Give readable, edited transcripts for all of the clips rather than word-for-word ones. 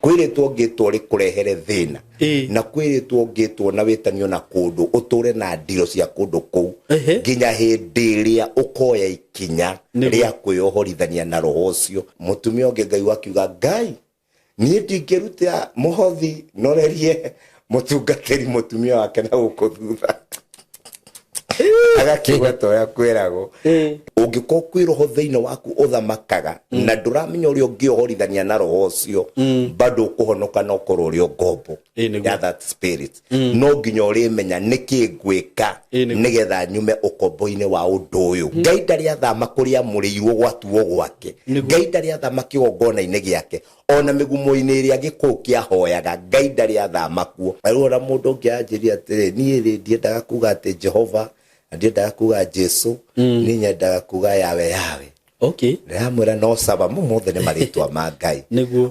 kwiritwo ngitwo ri kurehere thina na kwiritwo ngitwo na witanio na kundu uture na ndiro cia kundu ku nginya hindi iria ukoya ikinya ria kwiohorithania na roho ucio mutumia ungi Ngai wakiuga Ngai nie ndingiruta muhothi norerie mutungatiri mutumia wake na gukuthutha agakiuga toya kwirago ungiko kwiroho thiini waku uthamakaga na nduramenya uri ungiohorithania na roho ucio bado kuhonoka no kororyo ngombo ya that spirit no nginya uri menya niki ngwika nigetha nyume ukombo-ini wa undu uyu Ngai ndari athama kuria muriirwo gwatuo gwake Ngai ndari athama kigongona-ini giake ona migumo-ini iria gikuo kiahoyaga Ngai ndari athama kuo arora mundu ngianjiria atiri nie ndiendaga kuga ati Jehova ndiendaga kuga Jesu ni nyendaga kuga yawe okay ndamwira no saba mumothe ni maritwa ma Ngai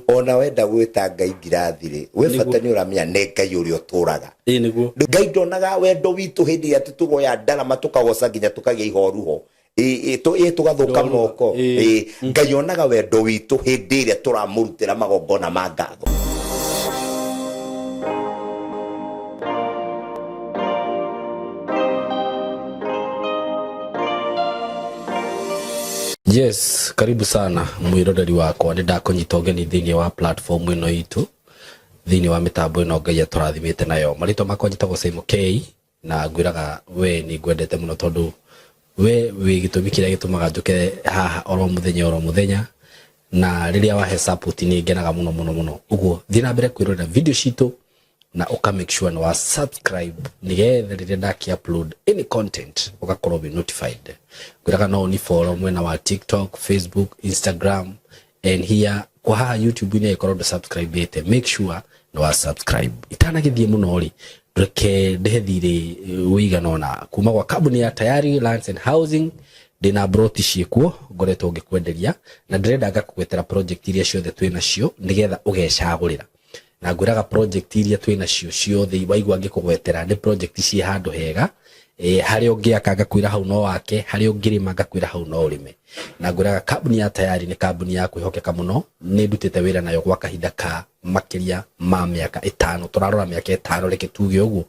ona wenda gwita Ngai ngirathire we bata ni uramenya ne Ngai uri uturaga niguo Ngai ndonaga wendo witu hindi ati tugoya ndarama tukagoca nginya tukagia ihoruho tugathuka moko Ngai onaga wendo witu hindi iria turamurutira magongona ma ngatho. Yes, karibu sana mwiroreri wakwa ndakonyita ugeni thiini wa platform ino itu thiini wa mitambo ino Ngai aturathimite nayo marito makwa njitagwo Simon K na ngwiraga we ni ngwendete muno tondu we gitumi kiria gitumaga njuke haha oro muthenya na riria wahe support ni ngenaga muno uguo thina mbere kwirorera video citu na uka make sure no subscribe nigetha riria ndaki upload any content ugakorwo be notified gwiraga no ni follow mwena wa TikTok, Facebook, Instagram and here kwa ha YouTube ni ikorwo subscribe ite make sure no subscribe itana githie muno ri reke ndehithire wiganona kuma kwa kambuni ya Tayari Lands and Housing ndina broti ciekuo ngoretwo ngikwenderia na ndirenda ngakugwetera project iria ciothe twina cio nigetha ugecagurira na ngwiraga project iria twina cio ciothe waigua ngikugwetera ni project ci handu hega hari ungiaka ngakwira hau no wake hari ungirima ngakwira hau no urime na ngwiraga kambuni ya Tayari ni kambuni ya kwihokeka muno ni ndutite wira nayo gwa kahinda ka makiria ma miaka 5 turarora miaka 5 reke tuge uguo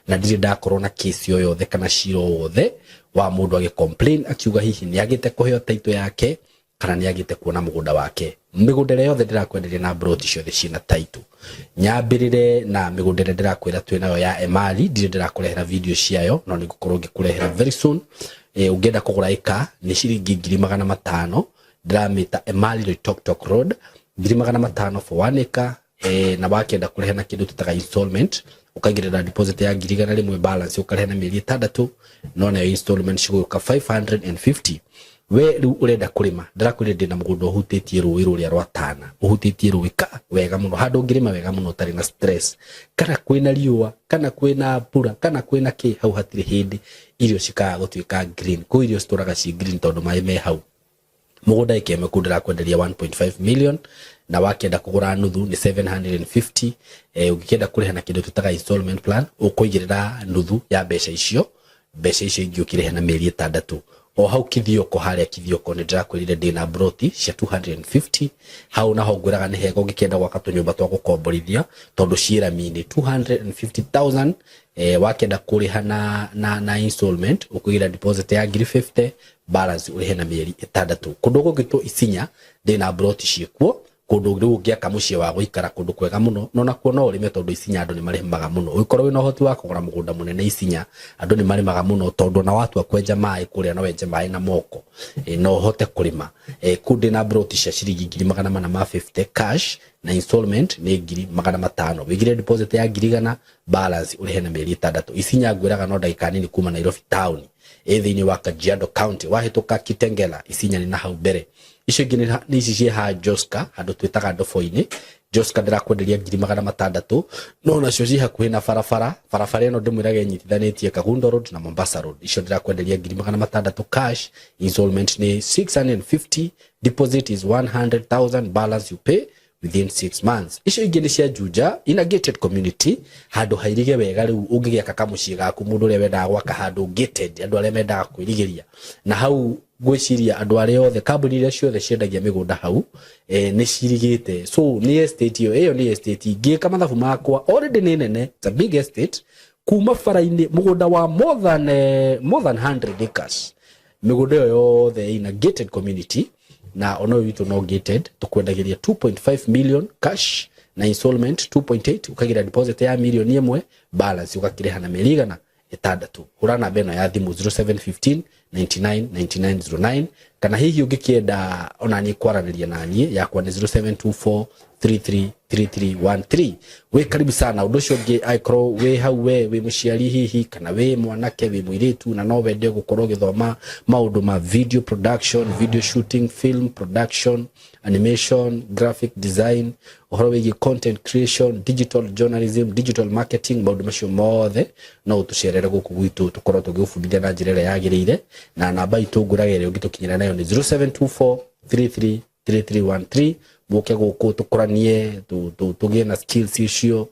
na ndiri ndakorwo na case yo yothe kana ciro wothe wa mundu agi complain akiuga hihi ni agite kuheo taito yake kana ni agite kuona mugunda wake migundere yothe ndirakwenderia na broti ciothe cina taito nyambirire na migundere ndirakwira twinayo ya Emali ndiri ndirakurehera video ciayo no nigukorwo ngikurehera very soon ungenda kugura ika ni ciringi 500 ndiramita Emali Loitoktok Road 500 for 1 acre na wakenda kurehana kindu tutaga installment ukagirira deposit ya 100 balance ukarehana mieri 6 no na installment ciguka 550 we riu urenda kurima ndirakwire ndina mugunda uhutitie ruwi ruria rwa Tana uhutitie ruwika wega muno handu ngirima wega muno tari na stress kana kwina riua kana kwina pura kana kwina ki hau hatire hindi irio cikaga gutuika green ko irio storaga ci green tondu mai me hau mugunda ikeme kundira kwenderia 1.5 million na wakenda kugura nuthu ni 750 ugikenda kurehana kindu tutaga installment plan ukuigirira nuthu ya mbeca icio ingiukire na mieri 6 o hau kithioko haria kithioko ni ndirakwirire ndina broti cia 250 hau naho ngwiraga ni hego ngikenda gwaka tunyumba twa gukomborithia tondu ciira mini 250,000 wakenda kuriha na installment ukugira deposit ya 50 balance urihe na mieri 6 kundu gugitwo Isinya ndina broti ciekuo kundu riu ngiaka mucie wa guikara kundu kwega muno no nakuo no urime tondu Isinya andu ni marimaga muno ukorwo wina hoti wa kugura mugunda munene Isinya andu ni marimaga muno tondu na watu akwenja mai kuria no wenje mai na moko no hote kurima kundi na broti cia ciringi 450 cash na installment ni 500 wigire deposit ya 100 balance urihe na mieri 6 Isinya ngwiraga no ndagika nini kuma Nairobi town thiini wa Kajiado County wahituka Kitengela Isinya ni na hau mbere icio ngine ni ici ha Joska handu twitaga Ndofo-ini Joska ndirakwenderia 600 no nacio ci hakuhi na barabara ino ndimwirage nyitithanitie Kagundo Road na Mombasa Road icio ndirakwenderia 600 cash installment ni 650 deposit is 100,000 balance you pay within 6 months icio ingine cia Juja in a gated community handu hairige wega riu ungigiaka kamucie gaku mundu ule wenda gwaka handu gated andu ale menda kwirigiria na hau gwiciria andu aria othe kambuni iria ciothe ciendagia migunda hau ni cirigite. So ni estate iyo ni estate ngika mathabu makwa already ni nene, it's a big estate kuma faraini mugunda wa more than 100 acres. Migunda iyo yothe ina gated community na ono witu no gated, tukwendagiria 2.5 million cash na installment 2.8, ukagira deposit ya milioni imwe, balance ukakireha na mirigana itandatu. Hurana beno ya thimu 0715 99 9909 kana hihi ungikienda ona ni kwaraniria nani yakwa ni 0724 333313. We karibu sana undu cio ngi aikro we hau we muciari hihi kana we mwanake we muiritu na no wende gukorwo githoma maundu ma video production, video shooting, film production, animation, graphic design, uhoro wigi content creation, digital journalism, digital marketing, maundu macio mothe no utucerere guku gwitu tukorwo tugifundithia na njira ya yagirire na namba itu nguragire ungitukinyira nayo ni 0724 333313. Muke guku tukuranie tugie na skills icio.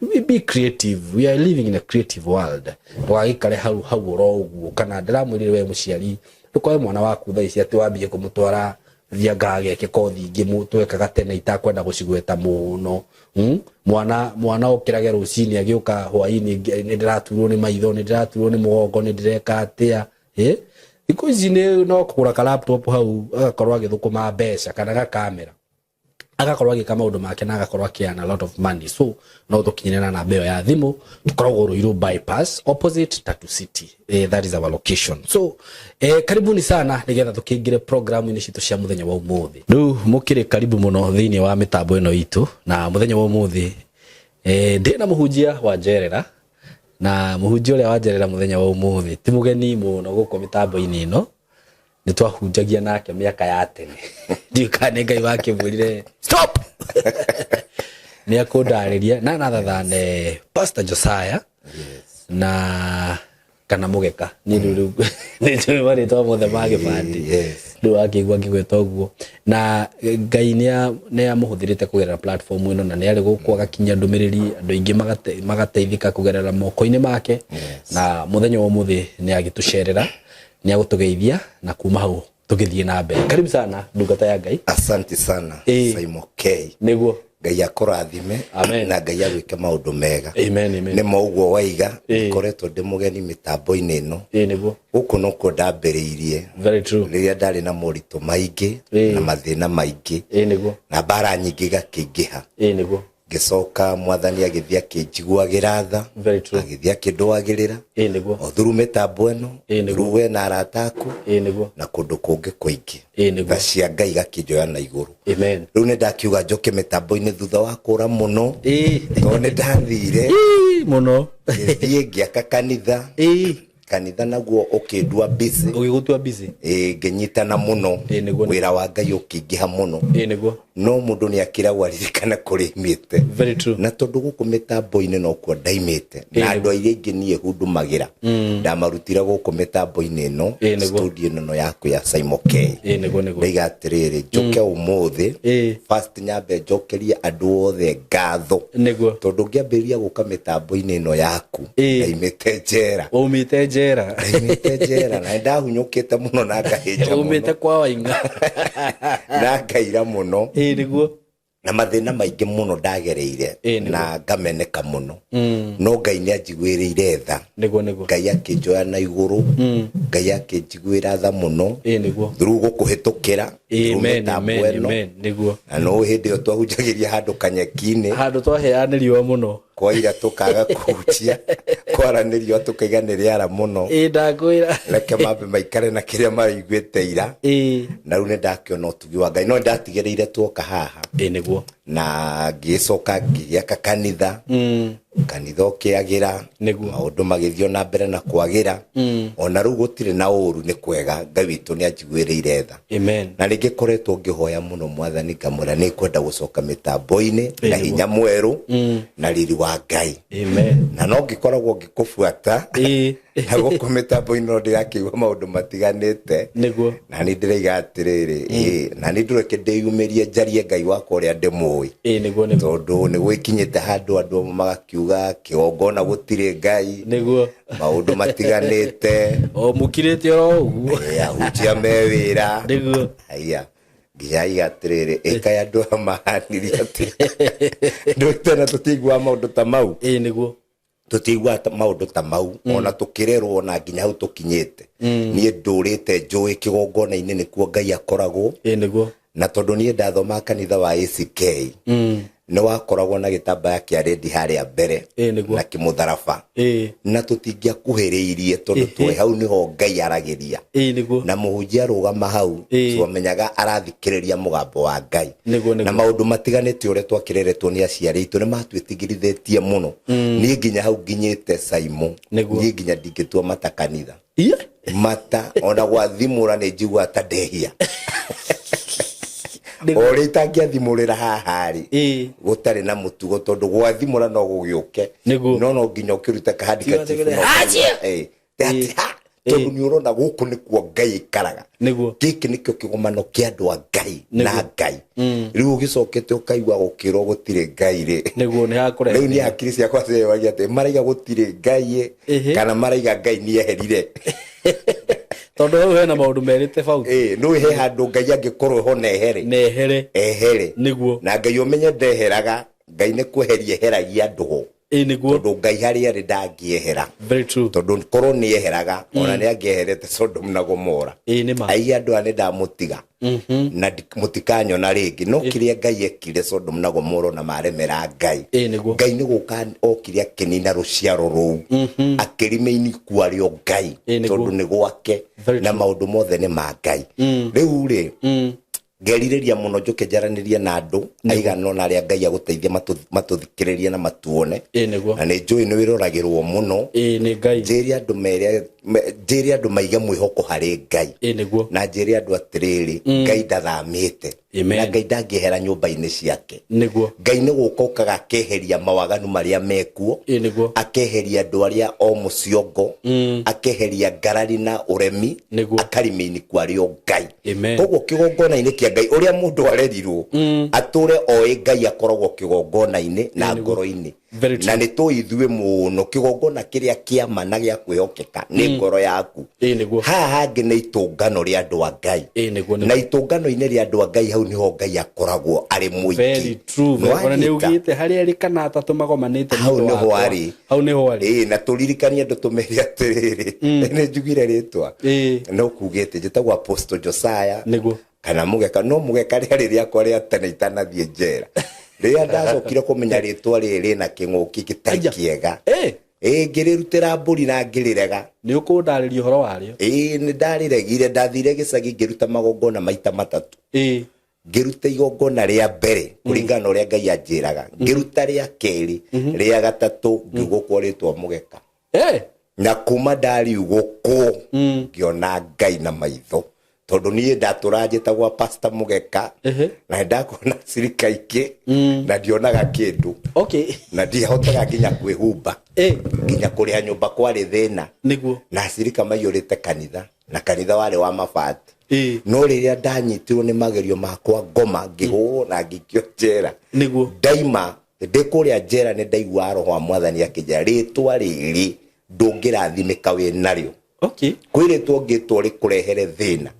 We be creative. We are living in a creative world. Twagikare hau ro uguo kana ndiramwirire we muciari tukoe mwana waku thaa ici ati wambie kumutwara thianga ke kothi ingi twekaga tene itakwenda gucigweta muno. Mwana okirage rucini agiuka hwaini ni ndiraturwo ni maitho, ni ndiraturwo ni mugongo, ni ndireka atia iko ici ni no kugura ka laptop hau agakorwo agithukuma mbeca kana ga camera agakorwo agika maundu make na agakorwo akiana a lot of money. So no tukinyana na beo ya thimu tukoragwo Ruiru bypass opposite Tatu City. That is our location. So karibuni sana nigetha tukingire program ini citu cia muthenya wa umuthi. Ndu mukire karibu muno thiini wa mitambo ino itu na muthenya wa umuthi ndina muhunjia wa Njerera na muhunjia uria wa Njerera muthenya wa umuthi ti mugeni muno guko mitambo ini ino ni twahunjagia nake miaka ya tene ndikane Ngai wake mwirire stop ni akundariria na thathane Pastor Josiah na kana mugeka ni ndu ni twa mari twa mothe mage bandi ndu akigwa ngigweta uguo na Ngai ni amuhuthirite kugerera platform ino na ni ari gukwa gakinya ndumiriri andu ingi magateithika kugerera moko-ini make na muthenya wa umuthi ni agitucerera ni agutugeithia na kuma hau tugithie na mbere. Karibu sana ndungata ya Ngai. Asante sana Simon K. Niguo Ngai akorathime na Ngai agwike maundu mega. Amen amen. Ni mauguo waiga koretwo ndi mugeni mitambo-ini ino. Niguo guku no kundambiriirie. Very true. Riria ndari na morito maingi na mathina maingi. Niguo na bara nyingi gakingiha. Niguo gicoka mwathani agithia kinjiguagira tha agithia kindwagirira o thuru mitambo eno thuru we na arataku na kundu kungi kuingi tha cia Ngai gakinjoya na iguru. Amen. Riu ni ndakiuga njoke mitambo-ini thutha wa kura muno to ni ndathire muno thie ngiaka kanitha kanitha naguo ukindua busy ugigutua busy nginyitana muno wira wa Ngai ukingiha muno no mundu ni akira waririkana kurimite. Very true. Na tondu guku mitambo-ini no kwa ndaimite na andu aire ingi nie hundumagira ndamarutira guku mitambo-ini ino studio ino yaku ya Simon K. Ndaiga atiriri njoke umuthi first nyambe njokerie andu othe ngatho tondu ngiambiria guka mitambo-ini ino yaku ndaimite njera umite njera na ndahunyukite muno na ngahinja muno umite kwa wainga na ngaira muno niguo na mathina maingi muno ndagereire na ngameneka muno no Ngai ni anjiguirire tha Ngai akinjoya na iguru Ngai akinjiguira tha muno through gukuhitukira amen niguo na no hindi yo twahunjagiria handu kanyeki-ini handu twaheanirio muno kwa ira tukaga kuhutia kwaranirio tukaiganire ara muno ndakwira reke mambe maikare na kiria maraiguite ira na riu ni ndakiona utugi wa Ngai no ndatigireire tuoka haha niguo na ngicoka ngiaka kanitha kanitha ukiagira maundu magithio na mbere na kwagira ona riu gutire na uru ni kwega Ngai witu ni anjiguireire tha. Amen. Na ringi koretwo ngihoya muno mwathani ngamura ni kwenda gucoka mitambo-ini na hinya mweru na riri wa Ngai. Amen. Na no ngikoragwo ngikufuata na guku mitambo-ini no ndirakiigua maundu matiganite niguo na ni ndiraiga atiriri na ni ndureke ndiyumirie njarie Ngai wakwa uria ndimu ndoi tondu ni gwikinyite handu andu magakiuga kigongona gutire ngai niguo maundu matiganite o mukirite oro uguo ahunjia me wira niguo aya nginya igatiriri eka andu amahanirie ati ndutena tutigwa maundu ta mau niguo tutigwa maundu ta mau ona tukirerwo na nginya hau tukinyite nie ndurite njui kigongona-ini nikuo ngai akoragwo niguo na tondu nie ndathoma kanitha wa ACK ni wakoragwo na gitambaya kia rendi haria mbere na kimutharaba na tutingia kuhiriirie tondu twe hau niho ngai aragiria na muhunjia rugama hau twamenyaga arathikiriria mugambo wa ngai na maundu matiganite uria twakireretwo ni aciari itu ni matwitigirithitie muno nie nginya hau nginyite Saimo nie nginya ndingitua mata kanitha mata ona gwathimura ni njigua ta ndehia ori tangiathimurira hahari gutari na mutugo tondu gwathimura no gugiuke no nginya ukiruta kahadi katifu tondu ni urona guku nikuo ngai ikaraga giki nikio kigomano kia andu a ngai na ngai riu ugicokete ukaigua gukirwo gutire ngai ri riu ni hakiri ciakwa ciwagia ati maraiga gutire ngai kana maraiga ngai ni eherire tondu hau hena maundu merite bau no he handu ngai angikorwo ho ehere niguo na ngai umenye ndeheraga ngai ni kweheria heragia andu ho niguo tondu ngai haria ri ndangiehera very true tondu korwo ni eheraga ona ni angieherete Sodom na Gomora ai andu ane ndamutiga na mutikanyona ringi no kiria ngai ekire Sodom na Gomora na maremera ngai ngai ni guka okiria kinina ruciaro ruu akirimeini kwario ngai tondu ni gwake na maundu mothe ni ma ngai riu ri geririria muno njuke njaranirie na andu aigana ona aria ngai aguteithia matuthikiririe na matuone na ni njui ni wiroragirwo muno ni ngai njiri andu maiga mwihoko hari ngai na njiri andu atiriri ngai ndathamite na ngai ndangihera nyumba-ini ciake ngai ni guka ukaga akeheria mawaganu maria mekuo akeheria andu aria o muciongo akeheria ngarari na uremi akarimeini kwario ngai koguo kigongona-ini kia ngai uria mundu arerirwo ature oi ngai akoragwo kigongona-ini na ngoro-ini na ni tu ithue muno kigongona kiria kiama na gia kwihokeka ni ngoro yaku haha hangi ni itungano ria andu a ngai na itungano-ini ria andu a ngai hau niho ngai akoragwo ari muingi very true ona ni ugite hari ari kana atatu magomanite hau niho ari na turirikania andu tumeri atiriri ni njugire ritwa no kugite njitagwo Apostle Josiah kana mugeka no mugeka riria kwa ria tene itanathie njera riria ndacokire kumenya ritwa riri na king'uki gitari kiega ngirirutira mburi na ngirirega ni ukundariria uhoro wario ni ndariregire ndathire gicagi ngiruta magongona maita matatu ngiruta igongona ria mbere kuringana uria ngai anjiraga ngiruta ria keri ria gatatu ngigukwo ritwa mugeka na kuma ndari ugukwo ngiona ngai na maitho tondu nie ndatura njitagwa Pastor Mugeka na ndakona cirika iki na ndionaga kindu na ndihotaga nginya kwihumba nginya kuria nyumba kwari thina na cirika maiyurite kanitha na kanitha wari wa mabati no riria ndanyitirwo ni magerio makwa ngoma ngihurwo na ngikio njera daima ndikuria njera ni ndaigua roho wa mwathani akinjira ritwa riri ndungirathimika wi nario kwiritwo ngitwo rikurehere thina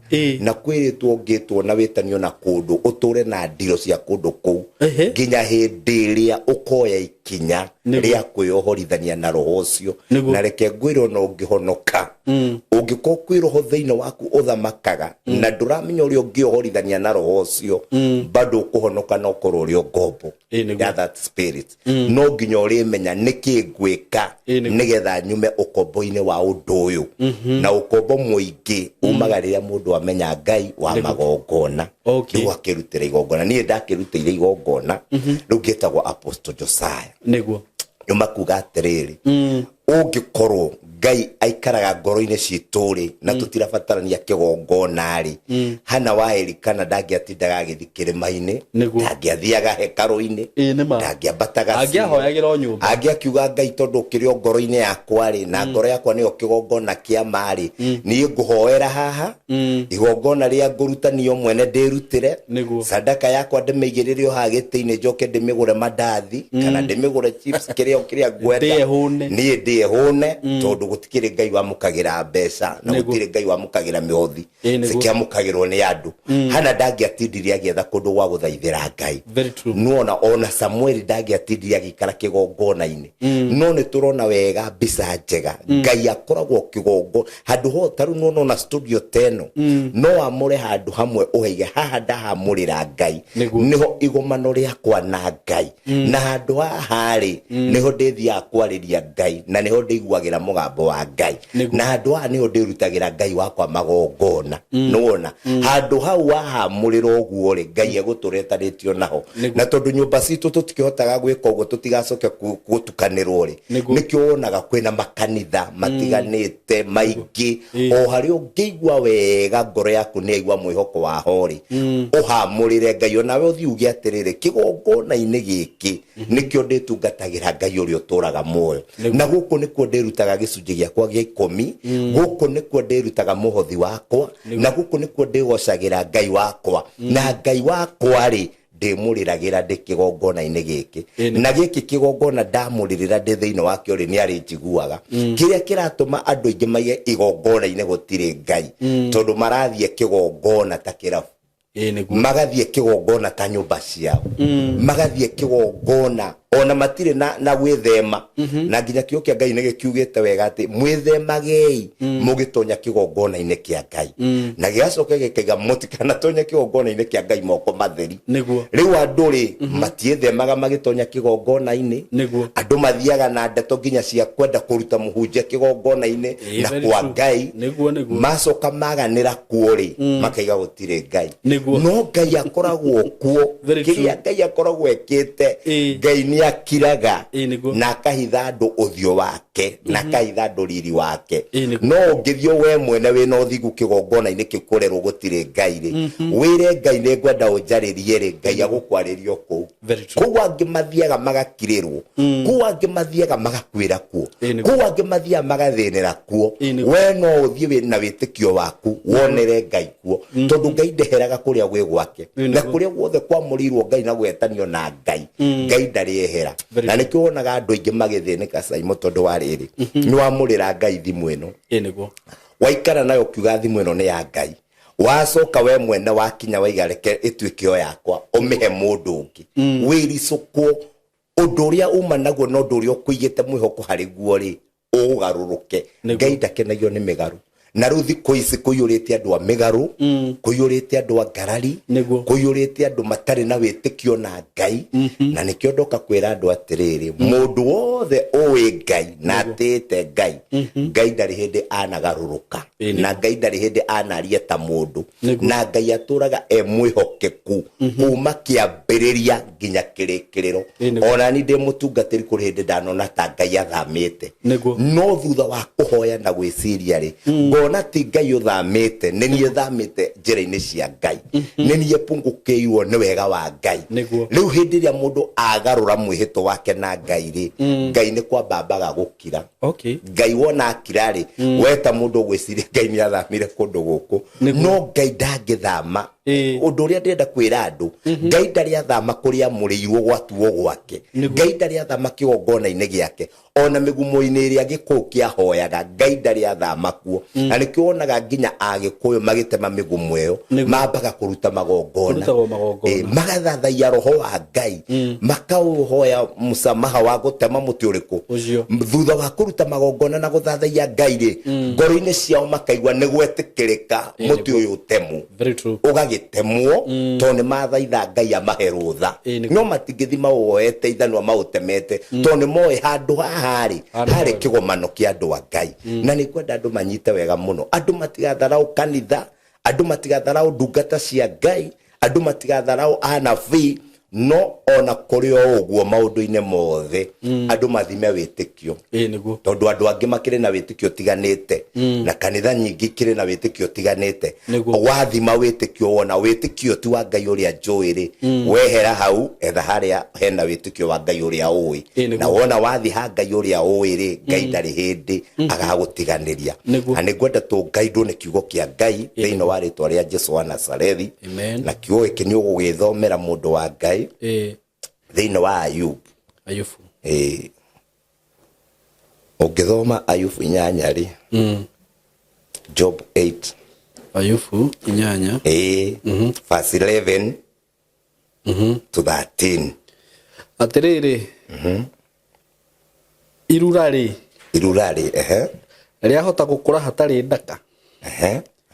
na kwiritwo ngitwo na witanio na kundu uture na ndiro cia kundu kuu nginya hindi iria ukoya ikinya ria kwiohorithania na roho ucio na reke ngwiro no ngihonoka ungiko kwiroho thiini waku uthamakaga na nduramenya uria ngiohorithania na roho ucio bado ukuhonoka no korwo uri ngombo that spirit no nginya urimenya niki ngwika nigetha nyume ukombo-ini wa undu uyu na ukombo muingi umaga riria mundu amenya ngai wa magongona riu akirutira igongona nie ndakirutire igongona riu ngitagwo Apostle Josiah niguo nyuma kuga atiriri ungikorwo Ngai aikaraga ngoro-inĩ citũ na tutirabatarania kĩgongona hana wa Elikana ndangĩatindaga agĩthiĩ kĩrĩma-inĩ ndangĩathiaga hekarũ-inĩ ndangĩambataga angĩahoyagĩra nyũmba angĩakiuga Ngai tondũ kĩrĩ ngoro-inĩ yakwa na ngoro yakwa nĩyo kĩgongona kĩa marĩ niĩ ngũhoera haha igongona rĩa ngũrutanio mwene ndĩrutĩre sadaka yakwa ndĩmĩigĩrĩre haha gĩtĩ-inĩ njoke ndĩmĩgũre mandathi kana ndĩmĩgũre chips kĩrĩa ngwenda niĩ ndĩhũne tondũ gũtikĩrĩ Ngai wamũkagĩra mbeca na gũtirĩ Ngai wamũkagĩra mĩhothi cikĩamũkagĩrwo nĩ andũ hana ndangĩatindirie agĩetha kũndũ gwa gũthaithĩra Ngai nuona ona Samuel ndangĩatindirie agĩikara kĩgongona-inĩ no nĩ tũrona wega mbica njega Ngai akoragwo kĩgongo handũ ho taru nuona na studio teno no amũre handũ hamwe ũheige haha ndahamũrĩra Ngai niho igomano rĩakwa na Ngai na handũ haha niho ndĩthiaga kwarĩria Ngai na niho ndĩiguagĩra mũgambo wa Ngai na handũ haha niho ndĩrutagĩra Ngai wakwa magongona nuona handũ hau wahamũrĩra ũguo Ngai egũtũretanĩtio naho na tondũ nyũmba citũ tũtikĩhotaga gwĩka ũguo tũtigacoke gũtukanĩrwo nĩkĩo wonaga kwĩna makanitha matiganĩte maingĩ o harĩa ũngĩigua wega ngoro yaku nĩ aigua mwĩhoko waho ũhamũrĩre Ngai onawe ũthiĩ uge atĩrĩrĩ kĩgongona-inĩ gĩkĩ nĩkĩo ndĩtungatagĩra Ngai ũrĩa ũtũraga muoyo na gũkũ nĩkuo ndĩrutaga gĩcunjĩ gĩakwa gĩa 10 gũkũ nĩkuo ndĩrutaga mũhothi wakwa na gũkũ nĩkuo ndĩgocagĩra Ngai wakwa na Ngai wakwa ndĩmũrĩragĩra ndĩ kĩgongona-inĩ gĩkĩ na gĩkĩ kĩgongona ndamũrĩrĩra ndĩ thĩinĩ wakĩo nĩ arĩnjiguaga kĩrĩa kĩratũma andũ aingĩ maige igongona-inĩ gũtirĩ Ngai tondũ marathiĩ kĩgongona ta kĩrabu magathiĩ kĩgongona ta nyũmba ciao magathiĩ kĩgongona ona matirĩ na gwĩthema na nginya kĩo kĩa Ngai nĩ gĩkiugĩte wega atĩ mwĩthemagei mũgĩtonya kĩgongona-inĩ kĩa Ngai na gĩgacoka gĩkaiga mũtikanatonya kĩgongona-inĩ kĩa Ngai moko matheri rĩu andũ matiĩthemaga magĩtonya kĩgongona-inĩ andũ mathiaga na ndeto nginya cia kwenda kũruta mũhunjia kĩgongona-inĩ na kwa Ngai macoka maganĩra kuo makaiga gũtirĩ Ngai no Ngai akoragwo kuo kĩrĩa Ngai akoragwo ekĩte Ngai nĩ akiraga na akahitha andũ ũthiũ wake na akahitha andũ riri wake no ũngĩthiĩ we mwene wĩna ũthigu kĩgongona-inĩ kĩu kũrerwo gũtirĩ Ngai wĩre Ngai nĩ ngwenda ũnjarĩrie Ngai agũkwarĩrio kũu kũu angĩ mathiaga magakirĩrwo kũu angĩ mathiaga magakwĩra kuo kũu angĩ mathiaga magathĩnĩra kuo we no ũthiĩ na wĩtĩkio waku wonere Ngai kuo tondũ Ngai ndeheraga kũrĩa gwĩ gwake na kũrĩa guothe kwamũrĩirwo Ngai na gwetanio na Ngai Ngai ndarĩ ehera na nĩkĩo wonaga andũ aingĩ magĩthĩnĩka Simon tondũ wa rĩrĩ nĩ wamũrĩra Ngai thimũ ĩno waikara nayo kiuga thimũ ĩno nĩ ya Ngai wacoka we mwene wakinya waiga reke ĩtuĩke o yakwa ũmĩhe mũndũ ũngĩ wĩricũkwo ũndũ ũrĩa uma naguo na ũndũ ũrĩa ũkũigĩte mwĩhoko harĩ guo ũgarũrũke Ngai ndakenagio nĩ mĩgarũ na rĩu thikũ ici kũiyũrĩte andũ a mĩgarũ kũiyũrĩte andũ a ngarari kũiyũrĩte andũ matarĩ na wĩtĩkio na Ngai na nĩkĩo ndoka kwĩra andũ atĩrĩrĩ mũndũ wothe ũĩ Ngai na atĩte Ngai Ngai ndarĩ hĩndĩ anagarũrũka na Ngai ndarĩ hĩndĩ anaria ta mũndũ na Ngai atũraga mwĩhokeku kuma kĩambĩrĩria nginya kĩrĩkĩrĩro ona ni ndĩ mũtungatĩri kũrĩ hĩndĩ ndanona ta Ngai athamĩte no thutha wa kũhoya na gwĩciria ngona ti Ngai ũthamĩte nĩ niĩ thamĩte njĩra-inĩ cia Ngai nĩ niĩ pungũkĩirwo nĩ wega wa Ngai rĩu hĩndĩ ĩrĩa mũndũ agarũra mwĩhĩtwa wake na Ngai Ngai nĩ kwambambaga gũkira Ngai wona akira weta mũndũ gwĩciria Ngai nĩ athamire kũndũ gũkũ no Ngai ndangĩthama ũndũ ũrĩa ndĩrenda kwĩra andũ Ngai ndarĩ athama kũrĩa mũrĩirwo gwatuo gwake Ngai ndarĩ athama kĩgongona-inĩ gĩake ona mĩgumo-inĩ ĩrĩa gĩkũyũ kĩahoyaga Ngai ndarĩ athama kuo na nĩkĩo wonaga nginya agĩkũyũ magĩtema mĩgumo ĩyo mambaga kũruta magongona magathathaia roho wa Ngai makaũhoya mũsamaha wa gũtema mũtĩ ũrĩkũ thutha wa kũruta magongona na gũthathaia Ngai ngoro-inĩ ciao makaigua nĩ gwetĩkĩrĩka mũtĩ ũyũ ũtemwo ũgagĩtemwo tondũ nĩ mathaitha Ngai amahe rũtha no matingĩthi mawoete ithanwa maũtemete tondũ nĩ moĩ handũ haha harĩ kĩgomano kĩa andũ a Ngai na nĩ kwenda andũ manyite wega mũno andũ matigatharaũ kanitha andũ matigatharaũ ndungata cia Ngai andũ matigatharaũ anabii no ona kuri o uguo maundu-ine mothe andu mathime witikio niguo tondu andu angi makire na witikio tiganite na kanitha nyingi kire na witikio tiganite wathima witikio wona witikio ti wa Ngai uria njuiri wehera hau etha haria hena witikio wa Ngai uria ui na wona wathi ha Ngai uria ui ri Ngai ndari hindi agagutiganiria na nigwenda tu Ngai ndune kiugo kia Ngai thiini wa ritwa ria Jesu wa Nazarethi na kiugo iki ni ugugithomera mundu wa Ngai thiini wa Ayubu ungithoma Ayubu 8 ri Job 8 Ayubu 8 verse 11 to 13 atiriri irurari ria hota gukura hatari ndaka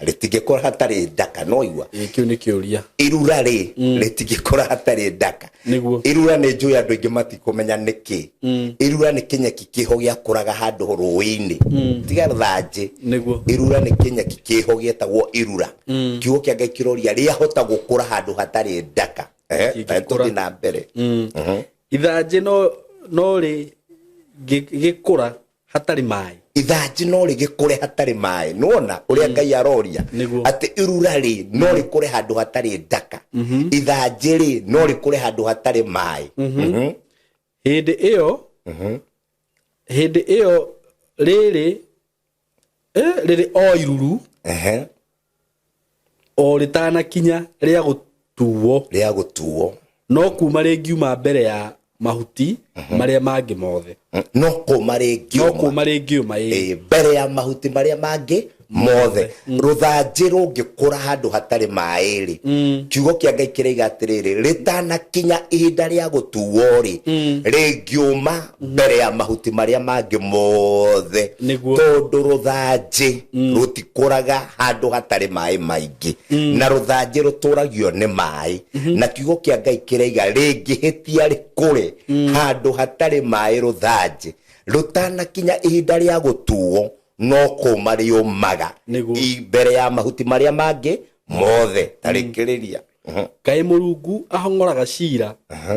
ritigikora hatari ndaka no igwa kiu ni kiuria irurari ritigikora hatari ndaka irura ni njui andu ingi matikumenya niki irura ni kinyeki kiho gia kuraga handu ruini tiga ruthanji irura ni kinyeki kiho gietagwo irura kiugo kia Ngai kiroria ria hota gukura handu hatari ndaka tuthi na mbere ithanji no ri gikura hatari mai ithanji no rigikure hatari mai nona uria Ngai aroria ati irura ri no rikure handu hatari ndaka ithanji ri no rikure handu hatari mai hindi iyo riri o iruru o ritana kinya ria gutuo no kuma ringiuma mbere ya mahuti maria mangi mothe no kuma ringiuma mbere ya mahuti maria mangi mothe ruthanji rungikura handu hatari mai ri kiugo kia Ngai kireiga atiriri ritana kinya ihinda ria gutuo ri ringiuma mbere ya mahuti maria mangi mothe tondu ruthanji rutikuraga handu hatari mai maingi na ruthanji ruturagio ni mai na kiugo kia Ngai kireiga ringihitia rikure handu hatari mai ruthanji rutana kinya ihinda ria gutuo no kuma riumaga mbere ya mahuti maria mangi mothe tarikiriria Kai Mulungu ahongoraga cira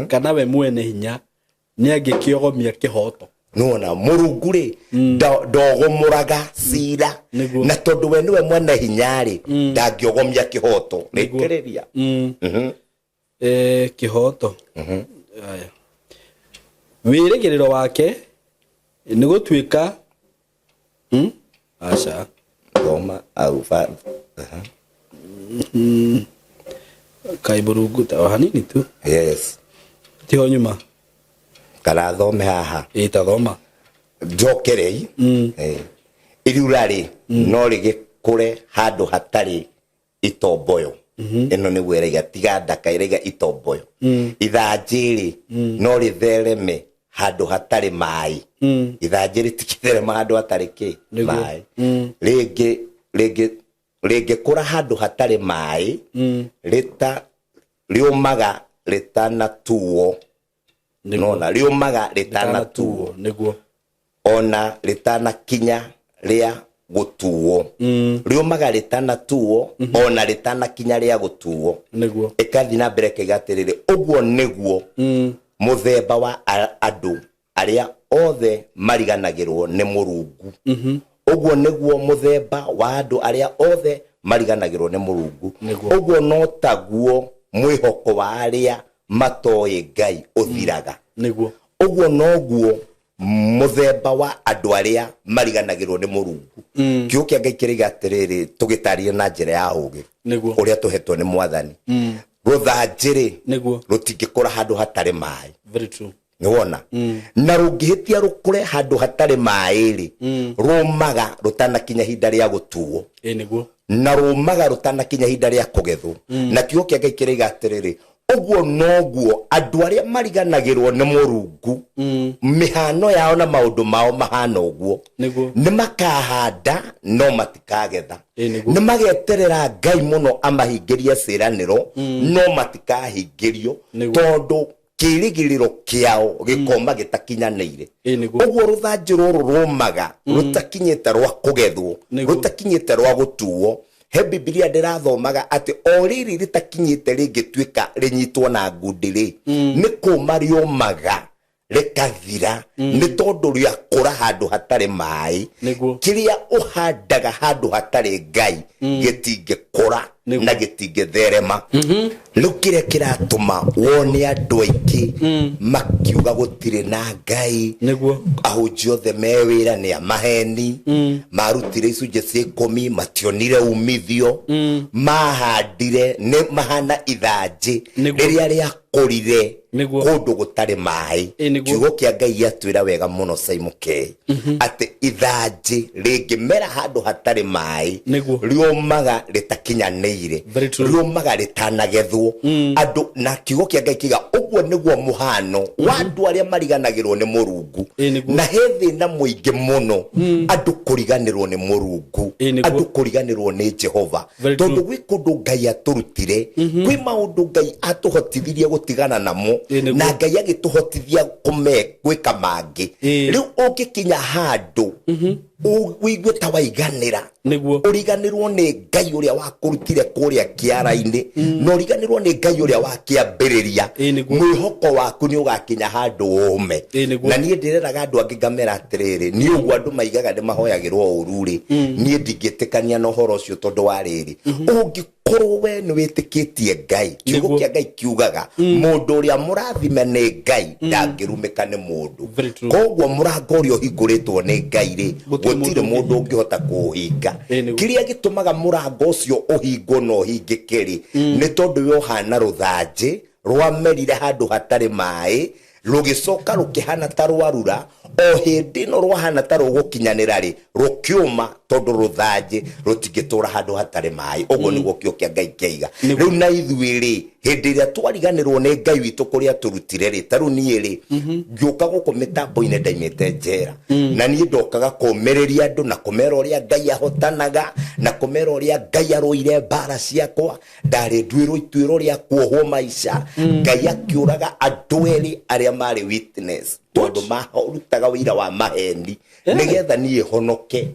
kana we mwene hinya ni angikiogomia kihoto nona Mulungu ri ndogomuraga cira na tondu we niwe mwene hinya ri ndangiogomia kihoto rikiriria kihoto aya wirigiriro wake ni gutwika Asha Roma au fa Kai Mulungu ta hanini tu yes tiho nyuma kana thome haha thoma njokerei irurari no rigikure handu hatari itomboyo eno ni werega tiga ndaka irega itomboyo ithanjiri no rithereme handu hatari mai ithanjiri tikitherema handu hatari ki mai rege kura handu hatari mai riumaga ritana tuo nona riumaga ritana tuo niguo ona ritana kinya ria gutuo riumaga ritana tuo ona ritana kinya ria gutuo niguo ikathi na mbere kigatiriri uguo niguo muthemba wa andu aria othe mariganagirwo ni Mulungu uguo niguo muthemba wa andu aria othe mariganagirwo ni Mulungu uguo no taguo mwihoko wa aria matoi Ngai uthiraga niguo uguo noguo muthemba wa andu aria mariganagirwo ni Mulungu kiugo kia Ngai kiriga atiriri tugitarie na njira ya ugi uria tuhetwo ni Mwathani ruthanjiri rutingikura handu hatari mai very true niwona na rungihitia rukure handu hatari mai ri rumaga rutana kinya hinda ria gutuo niguo na rumaga rutana kinya hinda ria kugethwo na kiugo kia Ngai kiriga atiriri uguo noguo andu aria mariganagirwo ni Mulungu mihano yao na maundu mao mahana uguo ni makahanda no matikagetha ni mageterera Ngai muno amahingirie ciraniro no matikahingirio tondu kirigiriro kiao gikoma gitakinyanire uguo ruthanji ruru rumaga rutakinyite rwa kugethwo rutakinyite rwa gutuo he Biblia ndirathomaga ati o riri ritakinyite ringituika rinyitwo na ngundiri ni kuma riomaga rekathira ni tondu ria kura handu hatari mai kiria uhandaga handu hatari Ngai gitingikura na gitingitherema riu kiria kiratuma wone andu aingi makiuga gutire na Ngai ahunjia othe mewira ni amaheni marutire icunjĩ cia 10 mationire umithio mahandire ni mahana ithanjĩ riria riakurire kundu gutari mai kiugo kia Ngai giatwira wega muno Simon K ati ithanjĩ ringimera handu hatari mai riomaga ritakinyanĩire riomaga ritanagethwo andu na kiugo kia Ngai kiga uguo niguo muhano wa andu aria mariganagirwo ni Murungu na hethi na muingi muno andu kuriganirwo ni Murungu andu kuriganirwo ni Jehova tondu gwi kundu Ngai aturutire kwi maundu Ngai atuhotithirie gutigana namo na Ngai agituhotithia gwika mangi riu ungikinya handu wigue ta waiganira uriganirwo ni Ngai uria wakurutire kuria kiara-ini no uriganirwo ni Ngai uria wakiambiriria mwihoko waku ni ugakinya handu ume na nie ndireraga andu angi ngamera atiriri ni uguo andu maigaga ni mahoyagirwo ururi nie ndingitikania na uhoro ucio tondu wa riri ungikorwo we ni witikitie Ngai kiugo kia Ngai kiugaga mundu uria murathime ni Ngai ndangirumika ni mundu koguo murango uria uhinguritwo ni Ngai ri gutire mundu ungihota kuhinga kiria gitumaga murango ucio uhingo no hingikiri ni tondu we uhana ruthanjĩ rwamerire handu hatari mai rugicoka rukihana ta rwarura o hindi no rwahana ta rugukinyanira ri rukiuma tondu ruthanjĩ rutingitura handu hatari mai uguo niguo kio kia Ngai kiiga riu na ithuiri hindi ria twariganirwo ni Ngai witu kuria turutire ri taru nie ri ngioka guku mitambo-ini ndaimite njera na nie ndokaga kumiriria andu na kumera uria Ngai ahotanaga na kumera uria Ngai aroire mbara ciakwa ndari ndwiro ituiro ria kuohwo maica Ngai akiuraga andu eri aria mari witness tondu mahorutaga wira wa maheni nigetha nie honoke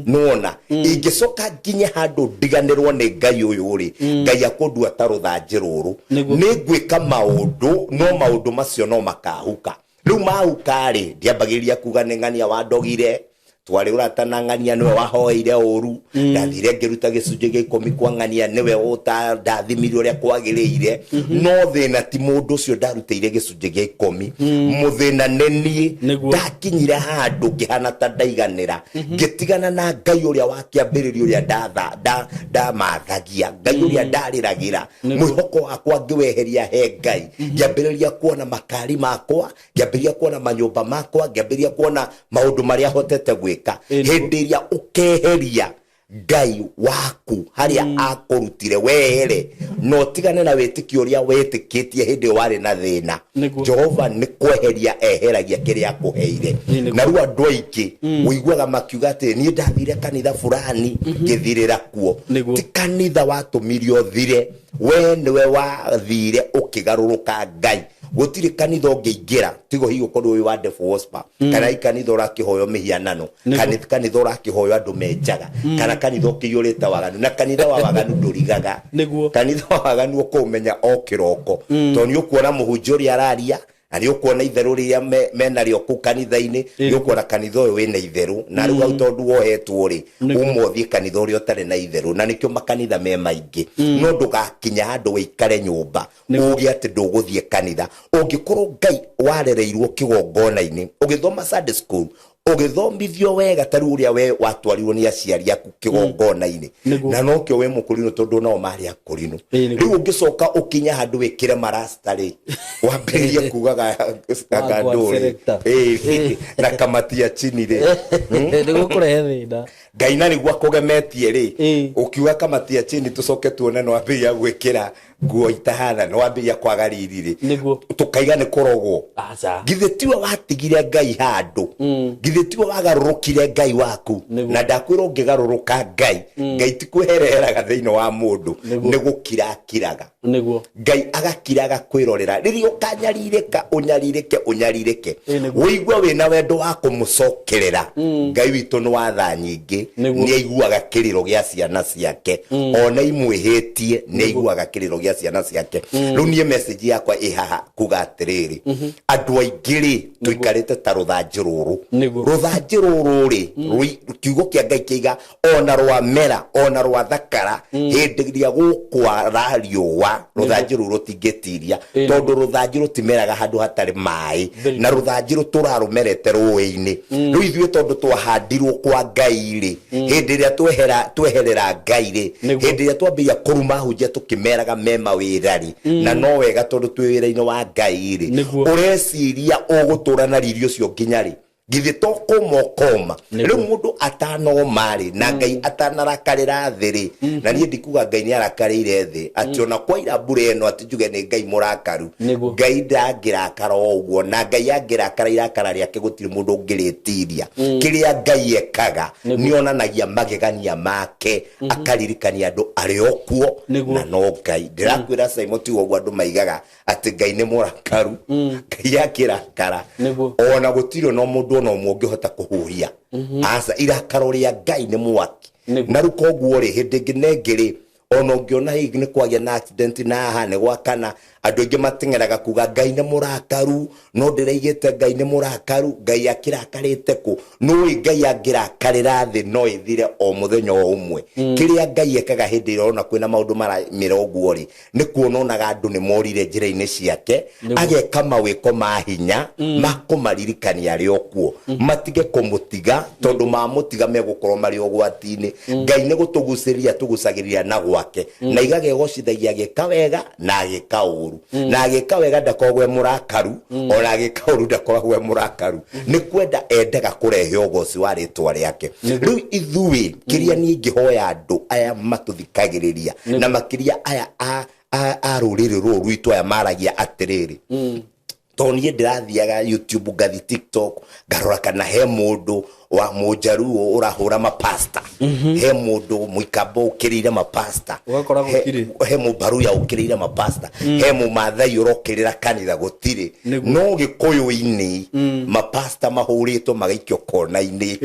nona ingicoka nginye handu ndiganirwo ni Ngai uyu ri Ngai akundua ta ruthanjĩ ruru ni ngwika maundu no maundu macio no makahuka riu mahuka ri ndiambagiria kuga ni ng'ania wa ndogire twari uratana ng'ania niwe wahoeire uru ndathire ngiruta gicunjĩ gĩa 10 kwa ng'ania niwe uta ndathimire uria kwagiriire no thina ti mundu ucio ndarutire gicunjĩ gĩa 10 muthina neni ndakinyire handu ngihana ta ndaiganira ngitigana na Ngai uria wakiambiririo uria ndamathagia Ngai uria ndariragira mwihoko wakwa ngiweheria he Ngai ngiambiriria kuona makari makwa ngiambiriria kuona manyumba makwa ngiambiriria kuona maundu maria hotete hindi iria ukeheria Ngai waku haria akurutire wehere no tigane na wetiki uria wetikitie hindi wari na thina Jehova ni kweheria eheragia kiria akuheire na riu andu aingi uiguaga makiuga ati ni ndathire kanitha fulani ngithirira kuo ti kanitha watumirio thire we niwe wathire ukigaruruka Ngai gutire kanitha ungiingira tigo higo korwo uyu wa Defu Hospa kana ikanitha urakihoyo mihianano kanitha urakihoyo andu menjaga kana kanitha ukiyurita waganu na kanitha wa waganu ndurigaga kanitha wa waganu ukumenya o kiroko to ni ukuona muhunjia uria araria na ni ukuona itheru riria menario ku kanitha-ini ni ukuona kanitha uyu wina itheru na riu au tondu wohetwo ri umuthie kanitha uria utari na itheru na nikio makanitha me maingi no ndugakinya handu wikare nyumba ugi ati nduguthie kanitha ungikorwo Ngai warereirwo kigongona-ini ugithoma Sunday school ugithomithio wega taru uria we watwarirwo ni aciari aku kigongona-ini na no kio we mukurino tondu nao mari akurino riu ungicoka ukinya handu wikire marasta ri wambirie kugaga nduri na kamatia chini ri niguo kurehe thina Ngai na niguo akugemetie ri ukiuga kamatia chini tucoke tuone no ambiria gwikira nguo itahana no ambiria kwaga riri ri tukaiga ni kurogwo githe tiwe watigire Ngai handu githe tiwe wagarurukire Ngai waku na ndakwira ungigaruruka Ngai ti kwehereraga thiini wa mundu ni gukirakiraga niguo Ngai agakira agakwirorera ririo kanyarireka unyarireke wigwa wina wendo wa kumucokerera Ngai witu ni watha nyingi ni aiguaga kiriro gia ciana ciake ona imwihitie ni aiguaga kiriro gia ciana ciake riu nie message yakwa ihaha kuga atiriri andu aingiri tuikarite ta ruthanji ruru ri kiugo kia Ngai kiiga ona rwa mera ona rwa thakara hindi ria gukwara riua ruthanji ruru tingetiria tondu ruthanji rutimeraga handu hatari mai na ruthanji ruturarumerete ruini riu ithuĩ tondu twahandirwo kwa Ngai ri hindi ria tweherera Ngai ri hindi ria twambia kuruma hunjia tukimeraga mema wirari na no wega tondu twi wira-ini wa Ngai ri ureciria ugutura na ririo cio nginya ri githi toko mokoma riu mundu atano mari na Ngai atanarakarira thiri na nie ndikuga Ngai ni arakarire thi ati ona kwa ira mbure eno ati njuge ni Ngai murakaru Ngai ndangirakara uguo na Ngai angirakara irakara riake gutiri mundu ngiritiria kiria Ngai ekaga ni onanagia magegania make akaririkania andu ari okuo na no Ngai ndirakwira Simon ti uguo andu maigaga ati Ngai ni murakaru Ngai akirakara ona gutiri no mundu no mungihota kuhuhia asa irakaro ria Ngai ni mwaki na ruko guo ri hindi nginengiri ona ungiona higi ni kwagia na accident na hane gwakana andu ingi matengeraga kuga Ngai ni murakaru no ndireigite Ngai ni murakaru Ngai akirakarite ku no Ngai angirakarira thi no ithire o muthenya o umwe kiria Ngai ekaga hindi irona kwina maundu mara miroguo ri ni kuononaga andu ni morire njira-ini ciake ageka mawiko ma hinya makumaririkania ari okuo matige kumutiga tondu mamutiga megukorwo mari ogwati-ini Ngai ni gutuguciria tugucagiria na gwake na igage gocithagia gika wega na gika uru na gika wega ndakogwe murakaru ona gika uru ndakogwe murakaru ni kwenda endaga kurehe ugoci wa ritwa riake riu ithui kiria ni ngihoya andu aya matuthikagiriria na makiria aya a ruriri ruru rwitu aya maragia atiriri tonie ndirathiaga YouTube ngathi TikTok ngarora kana he mundu wa mujaru urahura mapasta he mundu muikabo ukirire mapasta ugakora gukiri he mubaru ya ukirire mapasta he mumathai urokirira kanitha gutiri no gikuyu-ini mapasta mahurito magaikio kona-ini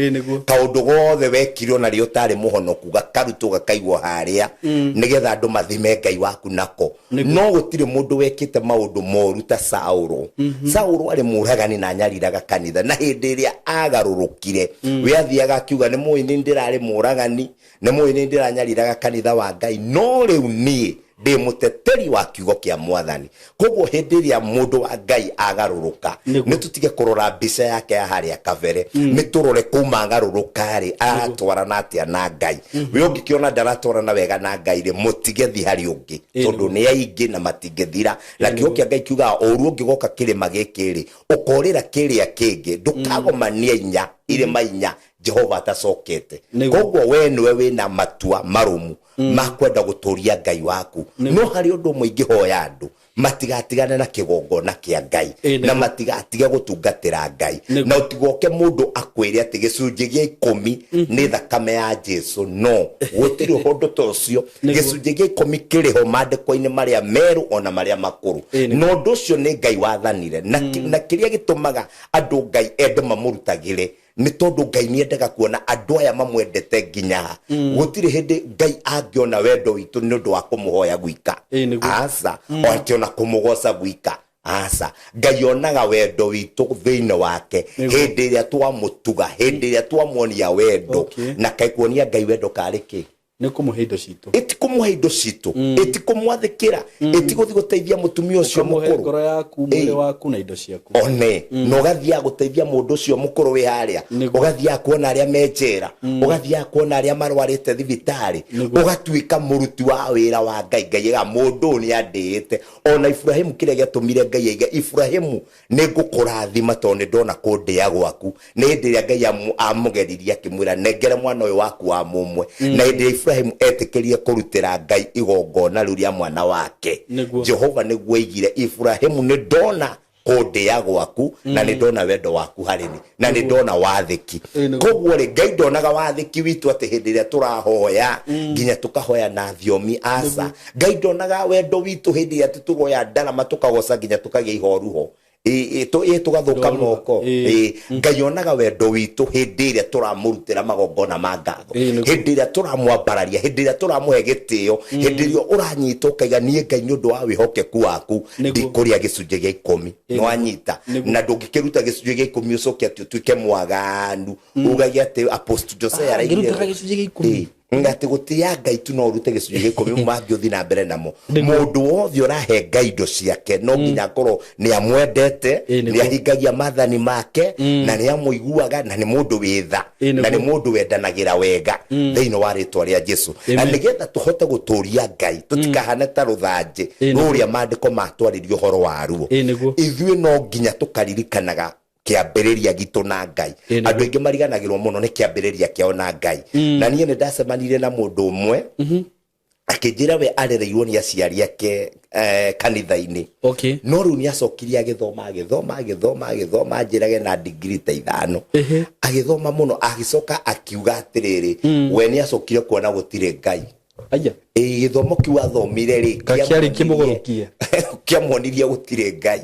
kaundu gothe wekirwo na rio tari muhonoku gakaruto gakaigwo haria nigetha andu mathime Ngai waku nako no gutiri mundu wekite maundu moru ta Sauro ari muragani na nyariraga kanitha na hindi ria agarurukire we athiaga akiuga ni muini ndirari muragani ni muini ndiranyariraga kanitha wa Ngai no riu nie ndi muteteri wa kiugo kia Mwathani koguo hindi ria mundu wa Ngai agaruruka ni tutige kurora mbica yake ya haria kabere ni turore kuma agaruruka ri atwarana atia na Ngai we ungikiona ndaratwarana wega na Ngai ri mutige thi hari ungi tondu ni aingi na matingethira na kiugo kia Ngai kiuga oru ungigoka kirima giki ri ukorira kiria kingi ndukagomania inya ire mainya Jehova atacokete koguo we niwe wina matua marumu makwenda guturia Ngai waku no hari undu muingi hoya andu matigatigane na kigongona kia Ngai na matigatige gutungatira Ngai na utigoke mundu akwire ati gicunji gia 10 ni thakame ya Jesu no gutiri hundu tocio gicunji gia 10 kiriho mandiko-ini maria meru ona maria makuru no ndu cio ni Ngai wathanire na kiria gitumaga andu Ngai ende mamurutagire ni tondu Ngai ni endaga kuona andu aya mamwendete nginya gutiri hindi Ngai angiona wendo witu ni undu wa kumuhoya gwika asa ona kumugoca gwika asa Ngai onaga wendo witu thiine wake hindi iria twamutuga hindi iria twamuonia wendo na kaikuonia Ngai wendo kariki ni kumuhe indo citu kumuhe indo citu kumwathikira guthi guteithia mutumia ucio mukuru ngoro yaku mwili waku na indo ciaku one no gathia guteithia mundu ucio mukuru wi haria ugathia kuona aria menjera ugathia kuona aria marwarite thibitari ugatuika muruti wa wira wa Ngai Ngai ga mundu ni andite ona Ibrahimu kiria giatumire Ngai aiga Ibrahimu ni ngukurathima tondu ndona kundia gwaku ni ndiria Ngai amugeriria kimwira negere mwana uyu waku wa mumwe na ndi Ibrahimu etikirie kurutira Ngai igongona riu ria mwana wake Jehova niguo igire Ibrahimu ni ndona kũndĩa gwaku na nĩ ndona wendo waku harĩ ni na nĩ ndona wathĩki koguo rĩ Ngai ndonaga wathĩki witũ atĩ hĩndĩ ĩrĩa tũrahoya nginya tũkahoya na thiomi aca Ngai ndonaga wendo witũ hĩndĩ ĩrĩa tũgoya ndarama tũkagoca nginya tũkagĩa ihoruho tugathuka moko Ngai onaga wendo witũ hĩndĩ ĩrĩa tũramũrutĩra magongona ma ngatho hĩndĩ ĩrĩa tũramwambararia hĩndĩ ĩrĩa tũramũhe gĩtĩo hĩndĩ ĩrĩa ũranyita ũkaiga niĩ Ngai nĩ ũndũ wa wĩhokeku waku ndikũrĩa gĩcunjĩ gĩa 10 nĩwanyita na ndũngĩkĩruta gĩcunjĩ gĩa 10 ũcoke atĩ ũtuĩke mwaganu ugagia atĩ Apostle Joseph araigire gĩcunjĩ gĩa 10 ngati gutia Ngai tu no urute gicunjĩ gĩa 10 mangĩ uthi na mbere namo mundu wothe urahe Ngai indo ciake no nginya korwo ni amwendete ni ahingagia mathani make na ni amuiguaga na ni mundu witha na ni mundu wendanagira wega thiini wa ritwa ria Jesu na nigetha tuhote guturia Ngai tutikahane ta ruthanji ruria mandiko matwaririo horo waruo ithuĩ no nginya tukaririkanaga kiambĩrĩria gitu na Ngai andũ aingĩ mariganagĩrwo mũno nĩ kiambĩrĩria kĩao na Ngai na niĩ nĩ ndacemanirie na mũndũ ũmwe akĩnjĩra we arereirwo nĩ aciari ake kanitha-inĩ no rĩu nĩ acokirie agĩthoma njĩrage na degree ta 5 agĩthoma mũno agĩcoka akiuga atĩrĩrĩ we nĩ acokire kuona gũtirĩ Ngai gĩthomo kĩu athomire rĩ kĩarĩ kĩmũgũrũkie kĩamwonirie gũtirĩ Ngai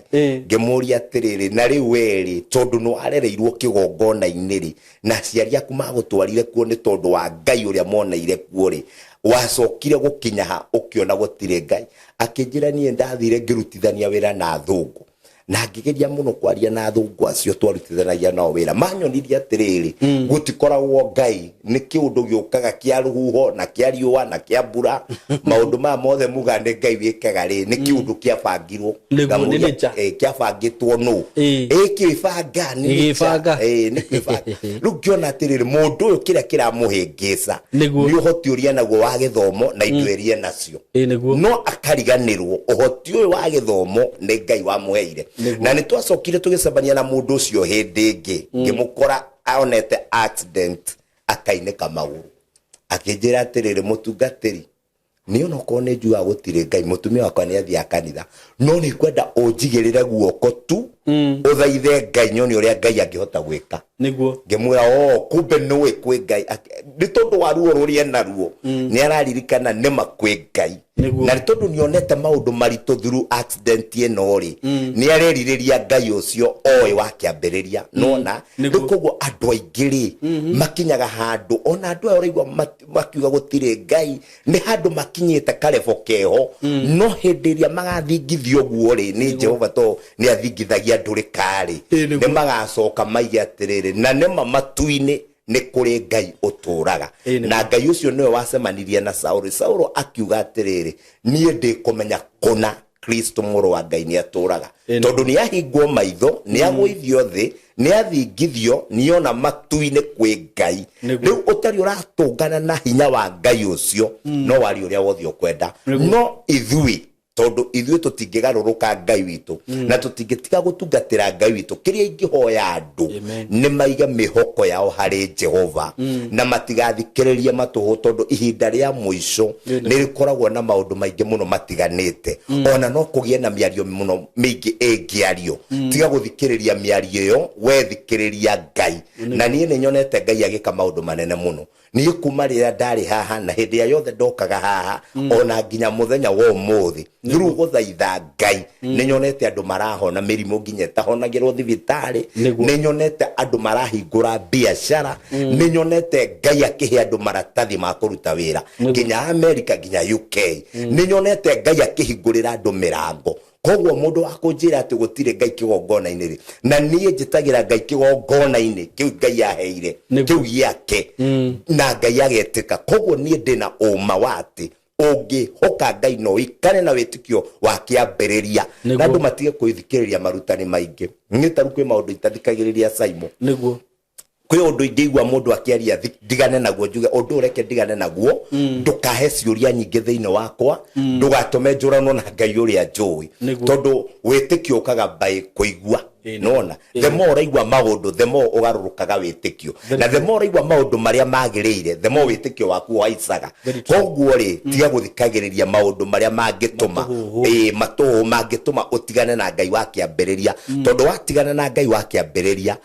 ngĩmũria atĩrĩrĩ na rĩu werĩ tondũ no arereirwo kĩgongona-inĩ rĩ na aciari aku magũtwarire kuo nĩ tondũ wa Ngai ũrĩa moneire kuo rĩ wacokire gũkinya ha ũkĩona gũtirĩ Ngai akĩnjĩra niĩ ndathire ngĩrutithania wĩra na athũngũ na ngĩgeria mũno kwaria na athũngũ acio twarutithanagia nao wĩra manyonirie atĩrĩrĩ gũtikoragwo Ngai nĩ kĩũndũ gĩũkaga kĩa rũhuho na kĩa riũa na kĩa mbura maũndũ maya mothe muga nĩ Ngai wĩkaga rĩ nĩ kĩũndũ kĩabangirwo kĩabangĩtwo nũ kĩbanga nĩ kĩbanga rĩu ngĩona atĩrĩrĩ mũndũ ũyũ kĩrĩa kĩramũhĩngĩca nĩ ũhoti ũrĩa naguo wa gĩthomo na indo iria nacio no akariganĩrwo ũhoti ũyũ wa gĩthomo nĩ Ngai wamũheire na nĩ twacokire tũgĩcemania na mũndũ ũcio hĩndĩ ĩngĩ ngĩmũkora aonete accident akainĩka magũrũ akĩnjĩra atĩrĩrĩ mũtungatĩri nĩ ona korwo nĩ njuga gũtirĩ Ngai mũtumia wakwa nĩ athiĩ kanitha no nĩ kwenda ũnjigĩrĩre guoko tu ũthaithe Ngai nyone ũrĩa Ngai angĩhota gwĩka nĩguo ngĩmwĩra kumbe nĩwe kwĩ Ngai nĩ tondũ wa ruo rũrĩa naruo nĩ araririkana nĩma kwĩ Ngai na nĩ tondũ nĩonete maũndũ maritũ through accident ĩno rĩ nĩ arerirĩria Ngai ũcio oĩ wa kĩambĩrĩria nona koguo andũ aingĩ rĩ makinyaga handũ ona andũ aya ũraigua makiuga gũtirĩ Ngai nĩ handũ makinyĩte karebo keho no hĩndĩ ĩrĩa magathingithio guo rĩ nĩ Jehova to nĩ athingithagia ndũrĩkarĩ nĩ magacoka maige atĩrĩrĩ na nĩma matu-inĩ nĩ kũrĩ Ngai ũtũraga na Ngai ũcio nĩwe wacemanirie na Saũlũ akiuga atĩrĩrĩ niĩ ndĩkũmenya kũna Kristo mũrũ wa Ngai nĩ atũraga tondũ nĩ ahingwo maitho nĩ agũithio thĩ nĩ athingithio nĩ ona matu-inĩ kwĩ Ngai rĩu ũtarĩ ũratũngana na hinya wa Ngai ũcio no wari ũrĩa wothe ũkwenda no ithuĩ tondũ ithuĩ tũtingĩgarũrũka Ngai witũ na tũtingĩtiga gũtungatĩra Ngai witũ kĩrĩa ingĩhoya andũ nĩ maiga mĩhoko yao harĩ Jehova na matigathikĩrĩrie matũhũ tondũ ihinda rĩa mũico nĩ rĩkoragwo na maũndũ maingĩ mũno matiganĩte ona no kũgĩe na mĩario mũno mĩingĩ ĩngĩario tiga gũthikĩrĩria mĩario ĩyo wethikĩrĩria Ngai na niĩ nĩ nyonete Ngai agĩka maũndũ manene mũno niĩ kuma rĩrĩa ndarĩ haha na hĩndĩ ya yothe ndokaga haha ona nginya mũthenya wa ũmũthĩ through gũthaitha Ngai nĩ nyonete andũ marahona mĩrimũ nginya tahonagĩrwo thibitarĩ nĩ nyonete andũ marahingũra biacara nĩ nyonete Ngai akĩhe andũ maratathi ma kũruta wĩra nginya America nginya UK nĩ nyonete Ngai akĩhingũrĩra andũ mĩrango koguo mũndũ wa kũnjĩra atĩ gũtirĩ Ngai kĩgongona-inĩ rĩ na niĩ njĩtagĩra Ngai kĩgongona-inĩ kĩu Ngai aheire kĩu gĩake na Ngai agetĩka koguo niĩ ndĩna ũma wa atĩ ũngĩhoka Ngai no ikare na wĩtĩkio wa kĩambĩrĩria na andũ matige kwĩthikĩrĩria marutani maingĩ nĩ taru kwĩ maũndũ itathikagĩrĩria Simon nĩguo kwi undu ingigwa mundu akiaria ndigane naguo njuge undu ureke ndigane naguo ndukahe ciuria nyingi thiini wakwa ndugatume njurano na Ngai uria njui tondu witikio ukaga by kuigua nona the more uraigua maundu the more ugarurukaga witikio na the more uraigua maundu maria magirire the more witikio waku waisaga koguo ri tiga guthikagiriria maundu maria mangituma matuhu mangituma utigane na Ngai wa kiambiriria tondu watigana na Ngai wa kiambiriria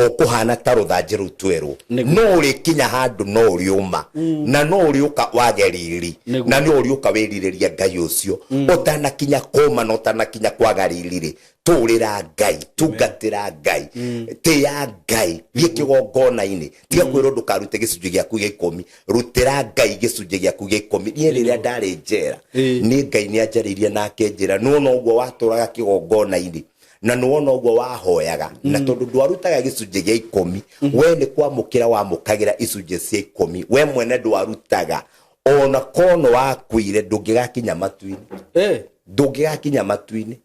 okuhana ta ruthanji rutweru no uri kinya handu no uriuma na no uriuka wageriri na no uriuka wiririria Ngai ucio utana kinya koma no utana kinya kwagariri turira Ngai tungatira Ngai tia Ngai thikigongona-ini tiga kwiro ndukarute gicunji giaku gia 10 rutira Ngai gicunji giaku gia 10 nie riria ndari njera ni Ngai ni anjaririe nake njira no uguo waturaga kigongona-ini na nuona uguo wahoyaga na tondu ndwarutaga gicunji gia 10 we ni kwamukira wamukagira icunji cia 10 we mwene ndwarutaga ona kono wakwire ndungigakinya matu-ini ndungigakinya matu-ini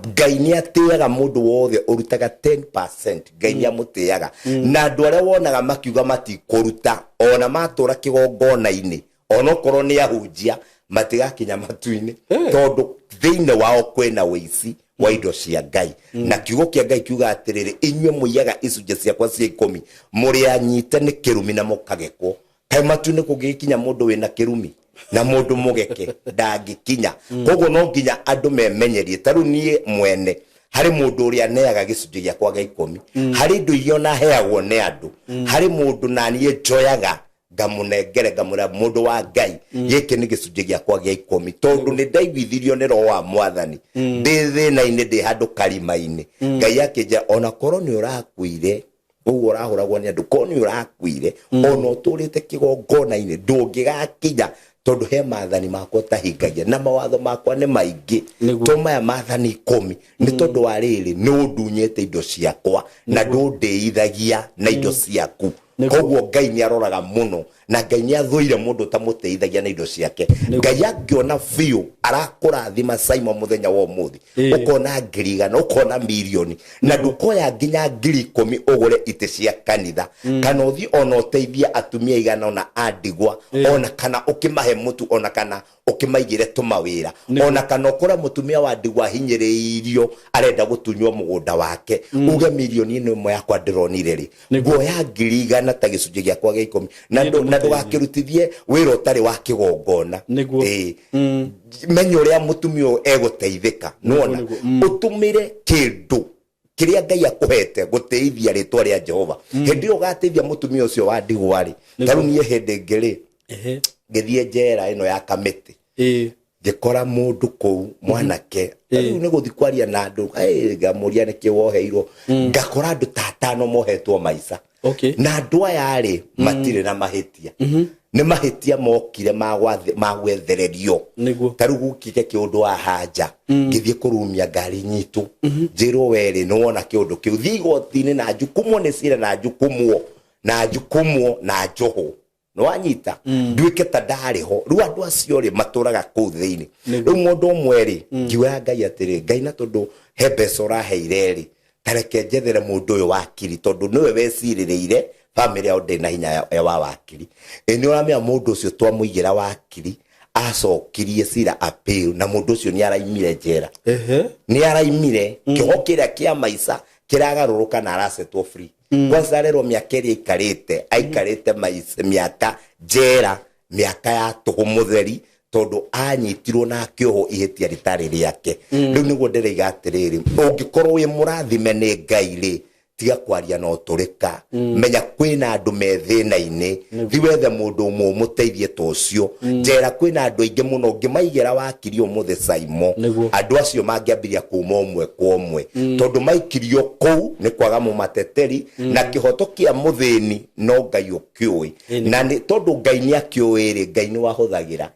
Ngai ni atiaga mundu wothe urutaga 10% Ngai ni amutiaga na andu aria wonaga makiuga matikuruta ona matura kigongona-ini ona korwo ni ahunjia matigakinya matu-ini tondu thiini wao kwina wici wa indo cia Ngai na kiugo kia Ngai kiuga atiriri inywe muiyaga icunji ciakwa cia 10 muri anyite ni kirumi na mukagekwo kai matu-ini kugikinya mundu wina kirumi na mundu mugeke ndangikinya koguo no nginya andu memenyerie taru nie mwene hari mundu uria neaga gicunji giakwa gia 10 hari ndu irio na heagwo ne andu hari mundu na nie njoyaga ngamunengere ngamura mundu wa Ngai giki ni gicunji giakwa gia 10 tondu ni ndaiguithirio ni roho wa Mwathani ndi thina-ini ndi handu karima-ini Ngai akinja ona korwo ni urakuire uguo urahuragwo ni andu korwo ni urakuire ona uturite kigongona-ini ndungigakinya tondu he maathani makwa tahingagia na mawatho makwa ni maingi to maya maathani 10 ni tondu wa riri no ndunyete indo ciakwa na ndundeithagia na indo ciaku koguo Ngai ni aroraga muno na Ngai ni athuire mundu ta muteithagia na indo ciake Ngai angiona fiu arakurathima Simon muthenya wa umuthi ukona ngirigana ukona milioni na ndukoya nginya 10,000 ugure ite cia kanitha kana uthi ona uteithia atumia igana ona andigwa ona kana ukimahe mutu ona kana ukimaigire tumawira ona kana ukora mutumia wa ndigwa hinyiriirio arenda gutunywa mugunda wake uge milioni imwe yakwa ndironire ri guoya ngirigana ta gicunji giakwa gia 10 na ndugakirutithie wira utari wa kigongona menyo ria mutumio eguteithika nona utumire kindu kiria Ngai akuhete guteithia ritwa ria Jehova hindi ugateithia mutumia ucio wa ndigwa ri taru nie hindi ngiri ngithie njera ino ya kamiti ngikora mundu kou mwanake riu ni guthi kwaria na andu ngamuria ni kiwoheirwo ngakora andu ta 5 mohetwo maica na andu aya ri matire na mahitia ni mahitia mokire magwethererio taru gukike kiundu wa hanja ngithie kurumia ngari nyitu njiro weri no wona kiundu kiu thigoti-ini na njukumwo ni cira na njukumwo na njoho no wanyita nduike ta ndariho riu andu acio ri maturaga kuu thiini riu mundu umwe ri kiuga Ngai atiri Ngai na tondu he mbeca uraheire ri tareke njethere mundu uyu wakiri tondu niwe weciririire family yao ndina hinya ya wa wakiri ni uramenya mundu ucio twamuigira wakiri acokirie cira appeal na mundu ucio ni araimire njera ni araimire kiho kiria kia maica kiragaruruka na arasetwo free kwanza rero miaka iri aikarite miaka njera miaka ya tuhumutheri tondu anyitirwo na kioho ihitia ritari riake riu niguo ndiriga atiriri ungikorwo wi murathime ni Ngai ri tiga kwaria no turika menya kwina andu me thina-ini thiwethe mundu umwe muteithie ta ucio njera kwina andu aingi muno ngimaigira wakirio muthe Simon andu acio mangiambiria kuma umwe kwa umwe tondu maikirio kou ni kwaga mumateteri na kihoto kia muthini no Ngai ukiui na ni tondu Ngai ni akiui ri Ngai ni wahuthagira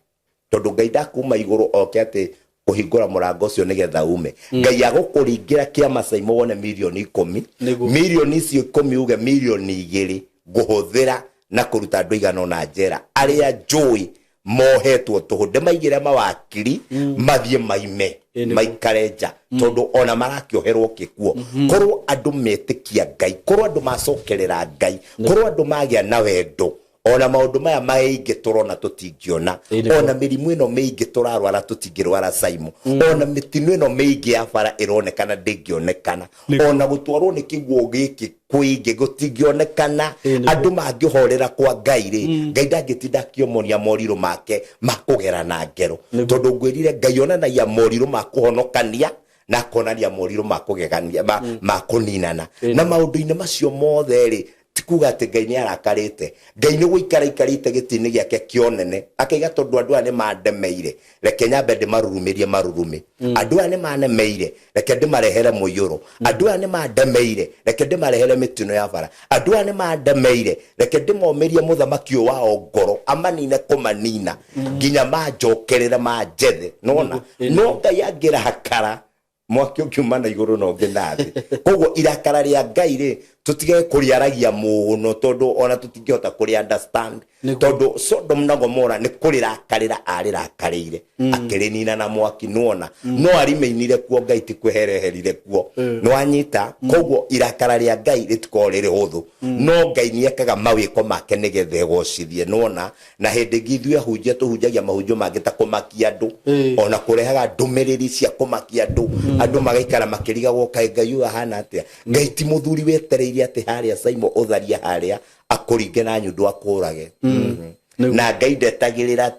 tondu Ngai ndakuma iguru oke ati kuhingura murango ucio nigetha ume Ngai agukuringira kiama Simon wone milioni 10 milioni icio 10 uge milioni 2 nguhuthira na kuruta andu igana na njera aria njui mohetwo tuhunde maigire mawakiri mathie maime maikarenja tondu ona marakioherwo kikuo korwo andu metikia Ngai korwo andu macokerera Ngai korwo andu magia na wendo ona maundu maya maingi turona tutingiona ona mirimu ino maingi turarwara tutingirwara Simon ona mitino ino maingi ya bara ironekana ndingionekana ona gutwarwo ni kiguo giki kuingi gutingionekana andu mangihorera kwa Ngai ri Ngai ndangitinda kiomonia moriru make makugera na ngero tondu ngwirire Ngai onanagia moriru makuhonokania na konania moriru makugegania makuninana na maundu-ini macio mothe ri tikuga ati Ngai ni arakarite Ngai ni guikara ikarite gitini giake kionene akaiga tondu andu ane mandemeire reke nyambe ndimarurumirie marurume andu ane manemeire reke ndimarehere muyuro andu ane mandemeire reke ndimarehere mitino ya bara andu ane mandemeire reke ndimomerie muthamaki wao ngoro amanine kumanina nginya manjokerere manjethe nona no Ngai angira hakara mwaki ukiumana iguru no ngenathi koguo irakara ria Ngai ri tutige kuriaragia muno tondu ona tutingihota kuri understand tondu Sodom na Gomora ni kurirakarira arirakarire akirinina na mwaki nona no arimeinire kuo Ngai ti kwehereherire kuo no anyita koguo irakara ria Ngai ritikorire huthu no Ngai ni ekaga mawiko make nigethe gocithie nona na hindi ngithue hunjia tuhunjagia mahunjo mangita kumakia andu ona kurehaga ndumiriri cia kumakia andu andu magaikara makiriga goka Ngai yu ahana atia Ngai ti muthuri wetereire ati haria Simon utharia haria akuringe na nyundu akurage na Ngai ndetagirira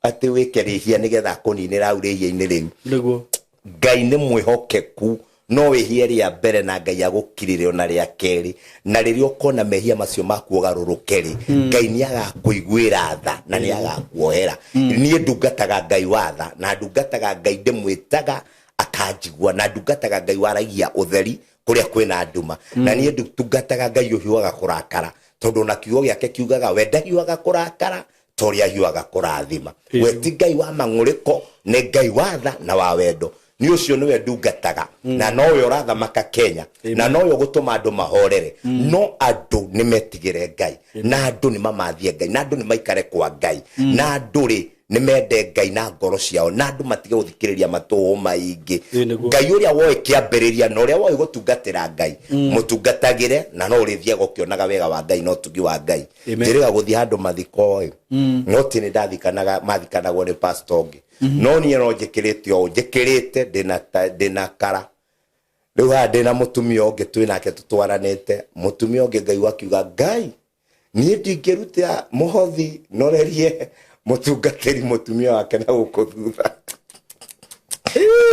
ati wikerihia nigetha kuninira urihia-ini riu Ngai ni mwihokeku no wihie ria mbere na Ngai agukirire ona ria keri na riria ukona mehia macio maku ugarurukeri Ngai ni agakuiguira tha na ni agakuohera nie ndungataga Ngai watha na ndungataga Ngai ndimwitaga akanjigua na ndungataga Ngai waragia utheri kuria kwina nduma na nie ndungataga Ngai uhiuaga kurakara tondu na kiugo giake kiugaga we ndahiuaga kurakara toria hiuaga kurathima we ti Ngai wa mang'uriko ni Ngai wa tha na wa wendo ni ucio niwe ndungataga na no we urathamaka Kenya na no we gutuma andu mahorere no andu ni metigire Ngai na andu ni mamathie Ngai na andu ni maikare kwa Ngai na andu ri ni mende Ngai na ngoro ciao na andu matige guthikiriria matuo maingi Ngai uria woe kiambiriria na uria woe gutungatira Ngai mutungatagire na no urithie gukionaga wega wa Ngai no tugi wa Ngai ndiriga guthie handu mathiko no ti ni ndathikanaga mathikanagwo ni pastor ngi no nie no njikirite o njikirite ndina kara riu ha ndina mutumia ungi twinake tutwaranite mutumia ungi Ngai wakiuga Ngai nie ndingirutira muhothi norerie mutungatiri mutumia wake na gukuthutha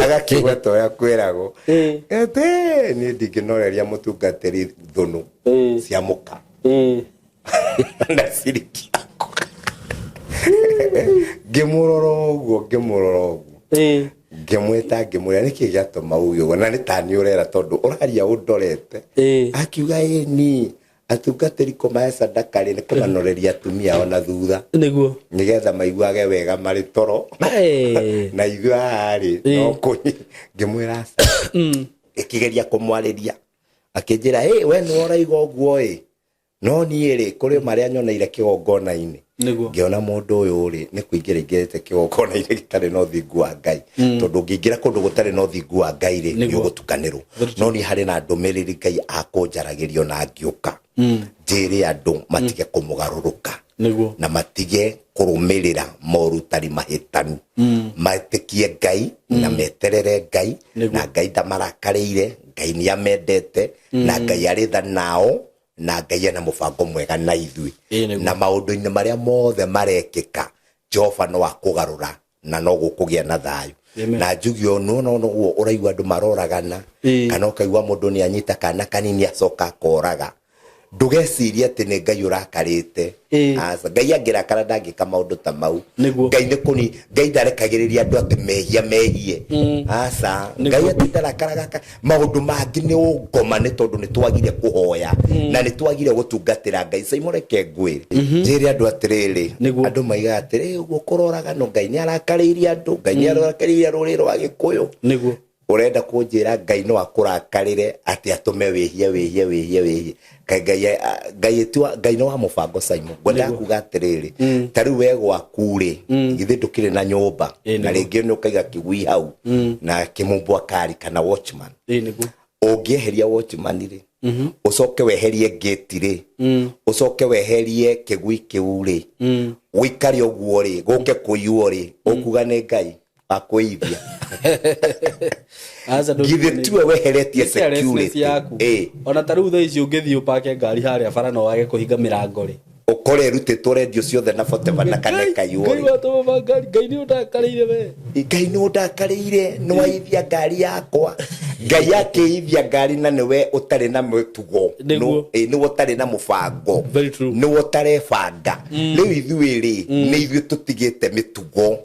agakiuga toya kwirago ete ni ndinginoreria mutungatiri thunu cia muka na siriki ngimuroro ngimwita ngimuria niki giatuma uyo na ni tani urera tondu uraria undorete akiuga ni atungatiri komaesa dakari ni kumanoreria atumia ona thutha niguo nigetha maiguage wega mari toro na igua hari no kunyi ngimwira ikigeria kumwariria akinjira we no uraigo guo no nie ri kuri maria nyoneire kigongona-ini ngiona mundu uyu ri ni kuingira ingirite kigongona-ini gitari no thingu wa Ngai tondu ngingira kundu gutari no thingu wa Ngai ri ni ugutukanirwo no ni hari na ndumiriri Ngai akunjaragirio na ngiuka njiri andu matige kumugaruruka na matige kurumirira morutari mahitanu matikie Ngai na meterere Ngai na Ngai ndamarakarire Ngai ni amendete na Ngai ari tha nao na Ngai na mubango mwega na ithui na maundu-ini maria mothe marekika Jehova no akugarura na no gukugia na thayu na njugio no guo uraigua andu maroragana kana ukaigua mundu ni anyita kana kanini acoka koraga ndugeciria ati ni Ngai urakarite asa Ngai angirakara ndangika maundu ta mau Ngai ni kuni Ngai ndarekagiriria andu ati mehie asa Ngai atitarakaraga maundu mangi ni ungoma ni tondu ni twagire kuhoya na ni twagire gutungatira Ngai Simon reke ngwire njiri andu atiriri andu maiga atiri uguo kuroraga no Ngai ni arakariria andu Ngai ni arakariria ruriro wa Gikuyu urenda kunjira Ngai no akurakarire ati atume wihie Ngai no wa mubango Simon gwenda kuga atiriri tari we gwaku ri githi ndukire na nyumba na ringi no kaiga kigui hau na kimumbu akari kana watchman ungieheria watchman ri ucoke weherie gate ri ucoke weherie kigui kiu ri wikari oguo ri guke kuyuo ri ukuga ni Ngai akwithia githi tuwe weheretie security ona taru tha icio ngithio pake ngari haria bara no wage kuhinga mirango ri ukore rutitwo radio ciothe na fote na kaneka yuo Ngai watuma ngari Ngai ni undakarire we Ngai ni undakarire no aithia ngari yakwa Ngai yake ithia ngari na niwe utari na mitugo no ni utari na mubango ni utare banga riu ithuiri ni ithu tutigite mitugo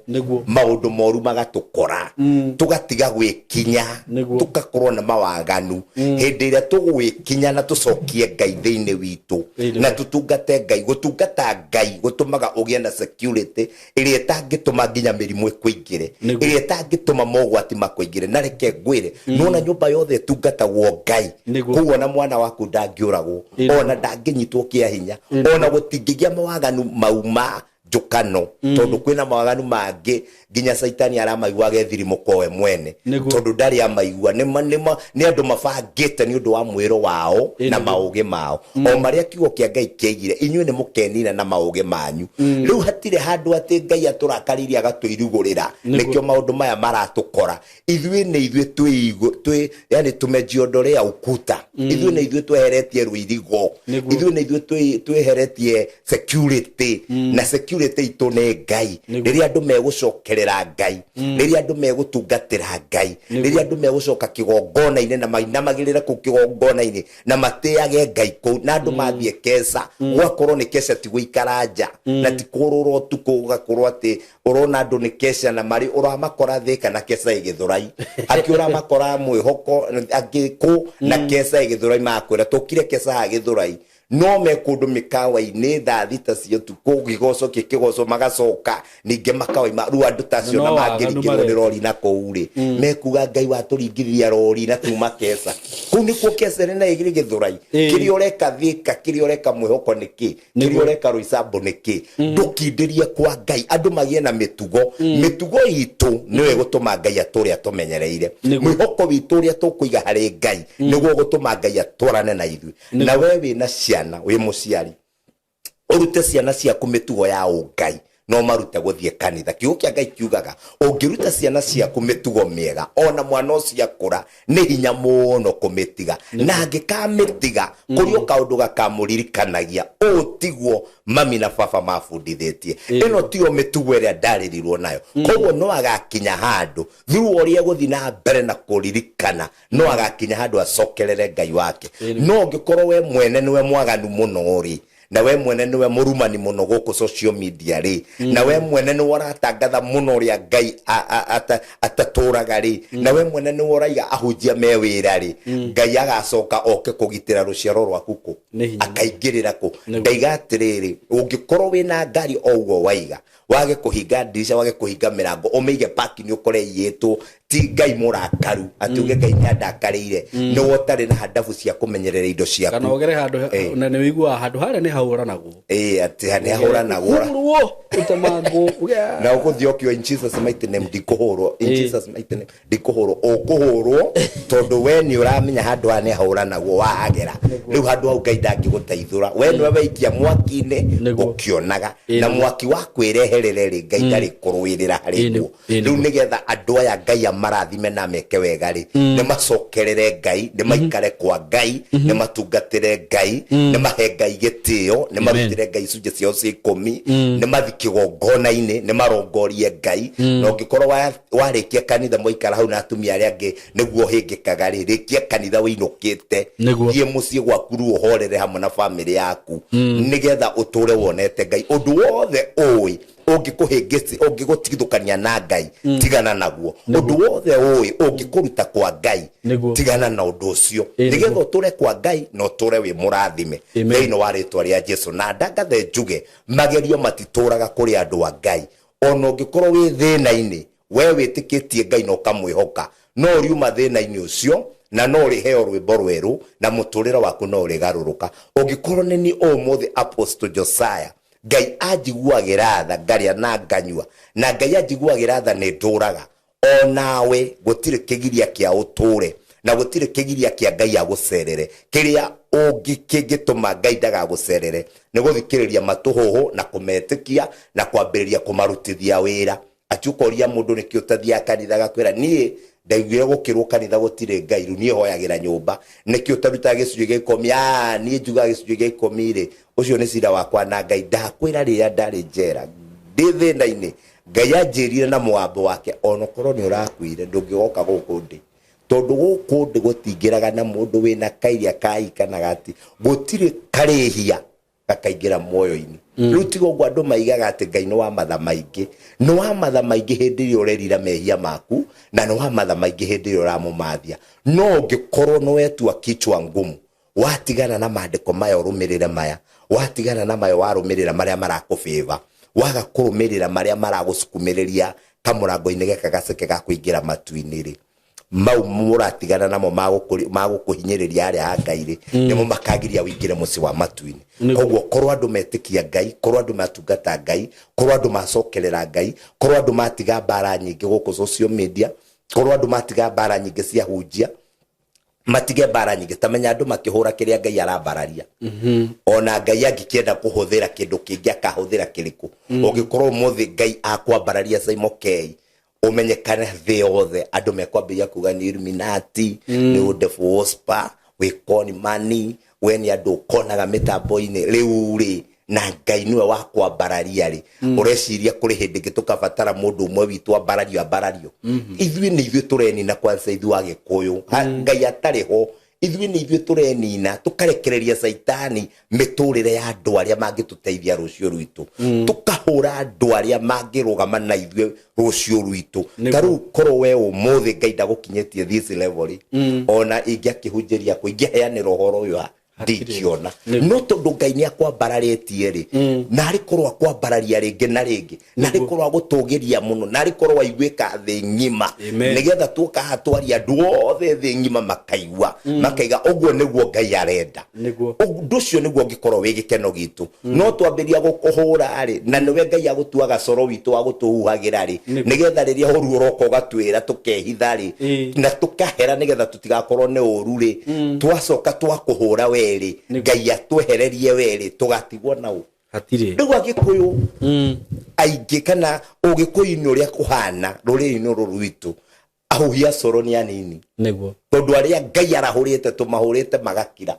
maundu moru magatukora tugatiga gwikinya tugakorwo na mawaganu hindi ria tugwikinya na tucokie Ngai thiini witu na tutungate Ngai gutungata Ngai gutumaga ugie na security iria tangituma nginya mirimu ikuingire iria tangituma mogwati makuingire na reke ngwire nona nyumba yothe tungatagwo Ngai kuo na mwana waku ndangiuragwo ona ndanginyitwo kia hinya ona gutingigia mawaganu mauma njukano tondu kwina mawaganu mangi nginya saitani aramaigua gethirimo kowe mwene tondu ndari amaigua ni andu mabangite ni undu wa mwiro wao na mauge mao o maria kiugo kia Ngai kiegire inyuĩ ni mukenina na mauge manyu riu hatire handu ati Ngai aturakarire agatuirugurira nikio maundu maya maratukora ithuĩ ni ithuĩ yani tumejiondorea ukuta ithuĩ ni ithuĩ tweheretie ruirigo ithuĩ ni ithuĩ tweheretie security na security itu ni Ngai riria andu megucokerera Ngai riria andu megutungatira Ngai riria andu megucoka kigongona-ini na mainamagirira ku kigongona-ini na mateage Ngai ku na andu mathie kesa gwakorwo ni kesa ti guikara nja na ti kururo tuko gakorwo ati urona andu ni kesa na mari uramakora thika na kesa igithurai akiura makora mwihoko agiku na kesa igithurai makwira tukire kesa agithurai no me kundu mikawa-ini thaa thita cia tuko gigoco kikigoco magacoka ninge makawa ru andu tacio na mangirikirwo ni rori na kouri mekuga Ngai waturingithia rori na tuma kesa ku nikuo kesa na igiri githurai kiri ureka thika kiri ureka mwihoko niki kiri ureka ruisambo niki ndukindirie kwa Ngai andu magie na mitugo itu niwe gutuma Ngai aturi atumenyereire mwihoko witu ria tukuiga hari Ngai niguo gutuma Ngai atwarane na ithu na wewe na ciana wi muciari urute ciana ciaku mitugo ya Ngai no marute guthie kanitha kiugo kia Ngai kiugaga ungiruta ciana ciaku mitugo miega ona mwana ucio akura ni hinya muno kumitiga na angikamitiga kurio kaundu gakamuririkanagia utiguo mami na baba mabundithitie ino tio mitugo iria ndaririrwo nayo koguo no agakinya handu through uria guthi na mbere na kuririkana no agakinya handu acokerere Ngai wake no ngikorwo we mwene niwe mwaganu muno ri na we mwene niwe murumani muno guku social media ri na we mwene niwe uratangatha muno ria Ngai ataturaga ri na we mwene niwe uraiga ahunjia mewira ri Ngai agacoka oke kugitira ruciaro rwaku ku akaingirira ku ndaiga atiriri ungikorwo wina ngari ougo waiga wage kuhinga ndirisha wage kuhinga mirango umeige parking ukore yetu ti Ngai murakaru atuge Ngai ndandakarire ni wotari na hadafu cia kumenyerera indo ciaku kana ogere handu na ni wigua handu haria ni hauranagwo ati ni hauranagwo utamango na ukuthio in Jesus mighty name ndikuhurwo in Jesus mighty name ndikuhurwo ukuhurwo tondu we ni uramenya handu ha ni hauranagwo wagera riu handu hau Ngai ndangiguteithura we niwe weikia mwaki-ini ukionaga na mwaki wa kwireherere ri Ngai ndari kurwirira harikuo riu nigetha andu aya Ngai marathime na meke wega ri ni macokerere Ngai ni maikare kwa Ngai ni matungatire Ngai ni mahe Ngai gitio ni marutire Ngai cunje cio cia 10 ni mathiki gongona-ini ni marongorie Ngai no ngikorwo warikia kanitha moikara hau na atumia aria angi niguo hingikaga ri rikia kanitha winukite thie mucii gwaku ru uhorere hamwe na family yaku nigetha uture wonete Ngai undu wothe ui ungikuhingisi ungigutigithukania na Ngai tigana naguo undu wothe ui ungikuruta kwa Ngai tigana na undu ucio nigetha uture kwa Ngai no uture wi murathime thiini wa ritwa ria Jesu na ndangathe njuge magerio matituraga kuri andu a Ngai ona ungikorwo wi thina-ini we witikitie Ngai no kamwihoka no riuma thina-ini ucio na no riheo rwimbo rweru na muturira waku no rigaruruka. Ungikorwo ni umuthi Apostle Josiah, Ngai anjiguagira tha ngaria na nganyua, na Ngai anjiguagira tha ni nduraga, onawe gutire kigiria kia uture na gutire kigiria kia Ngai agucerere. Kiria kingituma Ngai ndagagucerere ni guthikiriria matuhuhu na kumetikia na kwambiriria kumarutithia wira. Achukoria mundu ni kiutathia kanitha gakwira nie ndaiguire gukirwo kanitha gutire Ngai, ru nie hoyagira nyumba nikio taruta gicunjĩ gĩa 10. Nie njuga gicunjĩ gĩa 10 ri ucio ni cira wakwa na Ngai. Ndakwira riria ndari njera ndi thina-ini, Ngai anjirire na mwambo wake, onokorwo ni urakuire ndungigoka guku ndi, tondu guku ndi gutingiraga na mundu wina kairia kaikana gati gutire karihia gakaingira moyo-ini. Riu tigo gwa andu maigaga ati Ngai no wa matha maingi, no wa matha maingi hindi ri urerira mehia maku, na no wa matha maingi hindi ri uramumathia. No ngikorwo no wetua kichwa ngumu, watigana na maandiko maya urumirire maya, watigana na maya warumirira maria marakufeva, waga kurumirira maria maragusukumiriria kamurango-ini geka gaceke ga kuingira matu-ini ri, mau muratigana namo magukuhinyiriria aria a Ngai ri nimo makagiria wingire muci wa matu-ini. Koguo korwo andu metikia Ngai, korwo andu matungata Ngai, korwo andu macokerera Ngai, korwo andu matiga mbara nyingi guku social media, korwo andu matiga mbara nyingi cia hunjia, matige mbara nyingi, tamenya andu makihura kiria Ngai arambararia. Ona Ngai angikienda kuhuthira kindu kingi akahuthira kiriku. Ungikorwo muthi Ngai akwambararia Simon K, umenyekane thi yothe andu mekwambia kuga ni Illuminati, ni Udefo Wospa, we koni mani, we ni andu konaga mitambo-ini riu ri na Ngai niwe wa kwambararia ri, ureciria kuri hindi gitukabatara mundu umwe witu ambarario. Ithui ni ithui turenina kwanza ithui wa Gikuyu, Ngai atariho, ithui ni ithui turenina tukarekereria saitani miturire ya andu aria mangituteithia rucio rwitu, tukahura andu aria mangirugama na ithui rucio rwitu. Taru korwo we umuthi Ngai ndagukinyetie this level, ona ingiakihunjiria kuingiheanira uhoro uyu ndikiona, no tondu Ngai ni akwambararetie ri, na ari korwo akwambararia ringi na ringi, na ari korwo agutugiria muno, na ari korwo aiguika thi ngima, nigetha tuka hatwari andu othe thi ngima makaigua makaiga uguo niguo Ngai arenda. Undu ucio niguo ngikorwo wi gikeno gitu, no twambiria gukuhura ri, na niwe Ngai agutuaga coro witu wa gutuhuhagira ri, nigetha riria huru uroka ugatwira tukehitha ri na tukahera, nigetha tutigakorwo ni uru ri, twacoka twakuhura we ri, Ngai atwehererie weri tugatigwo nau hatire. Riu Agikuyu aingi kana Ugikuyu-ini uria kuhana ruriri-ini ruru rwitu, ahuhia coro ni anini niguo, tondu aria Ngai arahurite tumahurite magakira,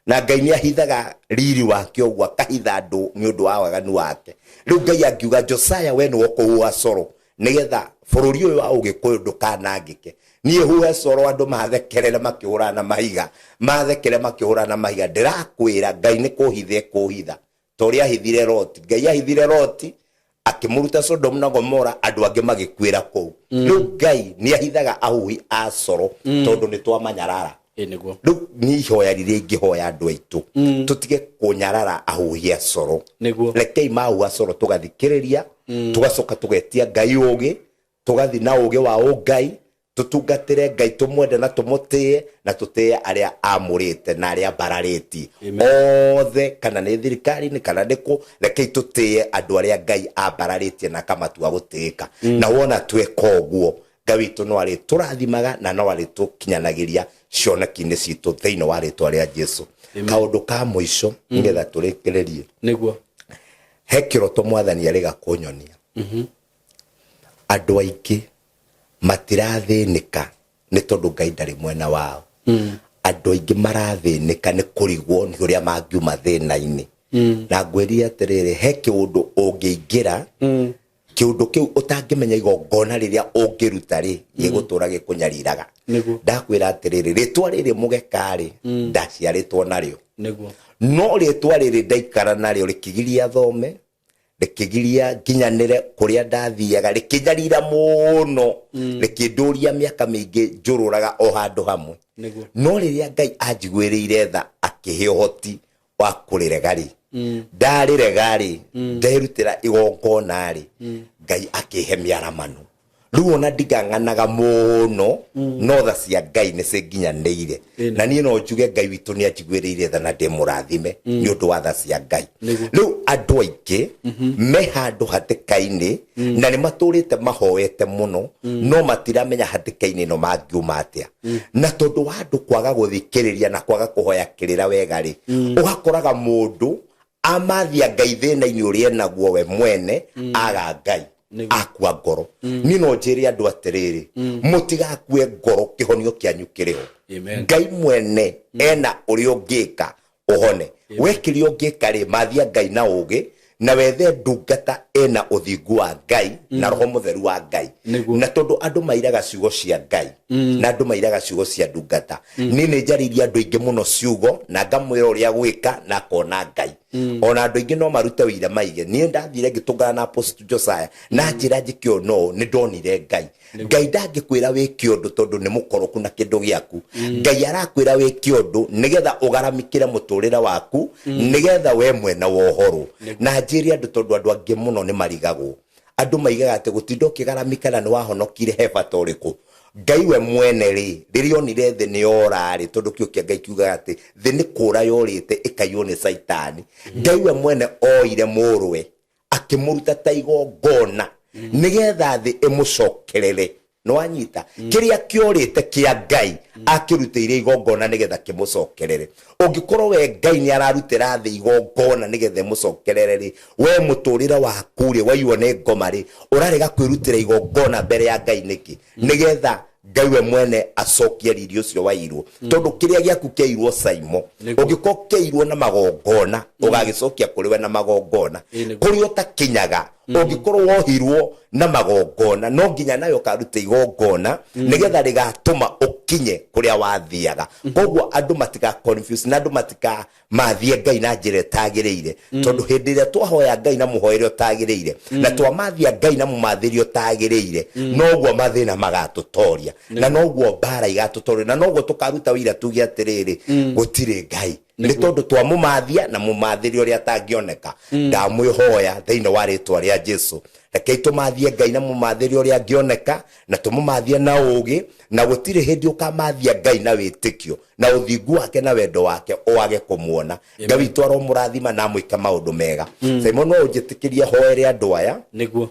na Ngai ni ahithaga riri wake uguo akahitha andu ni undu wa waganu wake. Riu Ngai angiuga Josiah we ni wokuhua coro nigetha bururi uyu wa Ugikuyu ndukanangike, nie huhe coro andu mathekerere makihura na mahiga, mathekere makihura na mahiga. Ndirakwira Ngai ni kuhithe kuhitha toria hithire Loti. Ngai ahithire Loti akimuruta Sodom na Gomora, andu angi magikwira kou. Riu Ngai ni ahithaga ahuhi a coro tondu ni twamanyarara. Riu ni ihoya riria ingihoya andu aitu tutige kunyarara ahuhi a coro, rekei mahuha coro tugathikiriria, tugacoka tugetia Ngai ugi, tugathi na ugi wa Ngai, tutungatire Ngai, tumwende na tumutie na tutie aria amurite na aria barariti othe, kana ni thirikari-ini kana niku, rekei tutie andu aria Ngai abararitie na kamatua gutika. Na wona tweka uguo, Ngai witu no ari turathimaga na no ari tukinyanagiria cioneki-ini citu thiini wa ritwa ria Jesu. Kaundu ka muico nigetha turikiririe niguo, he kiroto Mwathani ari gakunyonia. Andu aingi matirathinika ni tondu Ngai ndari mwena wao. Andu aingi marathinika ni kurigwo ni uria mangiuma thina-ini. Na ngwiri atiriri, he kiundu ungiingira, kiundu kiu utangimenya igongona riria ungiruta ri gigutura gikunyariraga. Ndakwira atiriri, ritwa riri mugekari ndaciaritwo nario, no ritwa riri ndaikara nario rikigiria thome, rikigiria nginyanire kuria ndathiaga, rikinyarira muno, rikinduria miaka mingi njururaga o handu hamwe. No riria Ngai anjiguirire tha akihe uhoti wa kurirega ri, ndarirega ri, nderutira igongona ri, Ngai akihe miaramano. riu ona ndigang'anaga muno no tha cia Ngai nĩ cinginyanĩire na niĩ no njuge Ngai witũ nĩ anjiguĩrĩire tha na ndĩmũrathime nĩ ũndũ wa tha cia Ngai. Rĩu andũ aingĩ me handũ hatĩka-inĩ na nĩ matũrĩte mahoete mũno no matiramenya hatĩka-inĩ ĩno mangiuma atĩa, na tondũ wa andũ kwaga gũthikĩrĩria na kwaga kũhoya kĩrĩra wega rĩ, ũgakoraga mũndũ amathia Ngai thĩna-inĩ ũrĩa enaguo we mwene aga Ngai akua ngoro. Niĩ no njĩre andũ atĩrĩrĩ, mũtigakue ngoro kĩhonio kĩanyu kĩrĩho. Ngai mwene ena ũrĩa ũngĩka ũhone. Wekĩrĩa ũngĩka rĩ, mathia Ngai na ũgĩ na wethe ndungata ena ũthingu wa Ngai na roho mũtheru wa Ngai. Na tondũ andũ mairaga ciugo cia Ngai na andũ mairaga ciugo cia ndungata, niĩ nĩ njarĩirie andũ aingĩ mũno ciugo na ngamwĩra ũrĩa gwĩka na akona Ngai. Ona andũ aingĩ no marute wĩira maige. Niĩ ndathire ngĩtũngana na Apostle Josiah na njĩra njĩke ũũ no nĩ ndonire Ngai. Ngai ndangĩkwĩra wĩke ũndũ tondũ nĩ mũkoroku na kĩndũ gĩaku. Ngai arakwĩra wĩke ũndũ nĩgetha ũgaramĩkĩre mũtũrĩre waku nĩgetha we mwena wohoro. Na njĩre andũ tondũ andũ angĩ mũno nĩ marigagwo. Andũ maigaga atĩ gũtinda ũkĩgaramĩka na nĩ wahonokire he bata ũrĩkũ. Ngai we mwene rĩ, rĩrĩa onire thĩ nĩ yora rĩ, tondũ kĩo kĩa Ngai kiugaga atĩ thĩ nĩ kũra yorĩte ĩkaiywo nĩ Saitani. Ngai we mwene oire mũrũwe akĩmũruta ta igongona nĩgetha thĩ ĩmũcokerere. No wanyita kĩrĩa kĩorĩte kĩa Ngai akĩrutĩire igongona nĩgetha kĩmũcokerere. Ũngĩkorwo we Ngai nĩ ararutĩra thĩ igongona nĩgetha ĩmũcokerere rĩ, we mũtũrĩre waku rĩ waiywo nĩ ngoma rĩ, ũrarega kwĩrutĩra igongona mbere ya Ngai nĩkĩ? Nĩgetha Ngai we mwene acokie riri ũcio wairwo. Tondũ kĩrĩa gĩaku kĩairwo Saimo, ũngĩkorwo kĩairwo na magongona ũgagĩcokia kũrĩ we na magongona kũrĩa ũtakinyaga. Ũngĩkorwo wohirwo na magongona no nginya nayo karute igongona nĩgetha rĩgatũma ũkinye kũrĩa wathiaga. Koguo andũ matika confuse na andũ matika mathie Ngai na njĩra ĩtagĩrĩire, tondũ hĩndĩ ĩrĩa twahoya Ngai na mũhoere ũtagĩrĩire na twamathia Ngai na mũmathĩri ũtagĩrĩire, noguo mathĩna magatũtoria na noguo mbara igatũtoria na noguo tũkaruta wĩira tuge atĩrĩrĩ gũtirĩ Ngai. Nĩ tondũ twamũmathia na mũmathĩri ũrĩa atangĩoneka. Ndamwĩhoya thĩinĩ wa rĩĩtwa rĩa Jesũ, rekei tũmathie Ngai na mũmathĩri ũrĩa angĩoneka na tũmũmathie na ũũgĩ, na gũtirĩ hĩndĩ ũkamathia Ngai na wĩtĩkio na ũthingu wake na wendo wake wage kũmuona. Ngai witũ aromũrathima na amwĩke maũndũ mega. Simon no ũnjĩtĩkĩrie hoere andũ aya nĩguo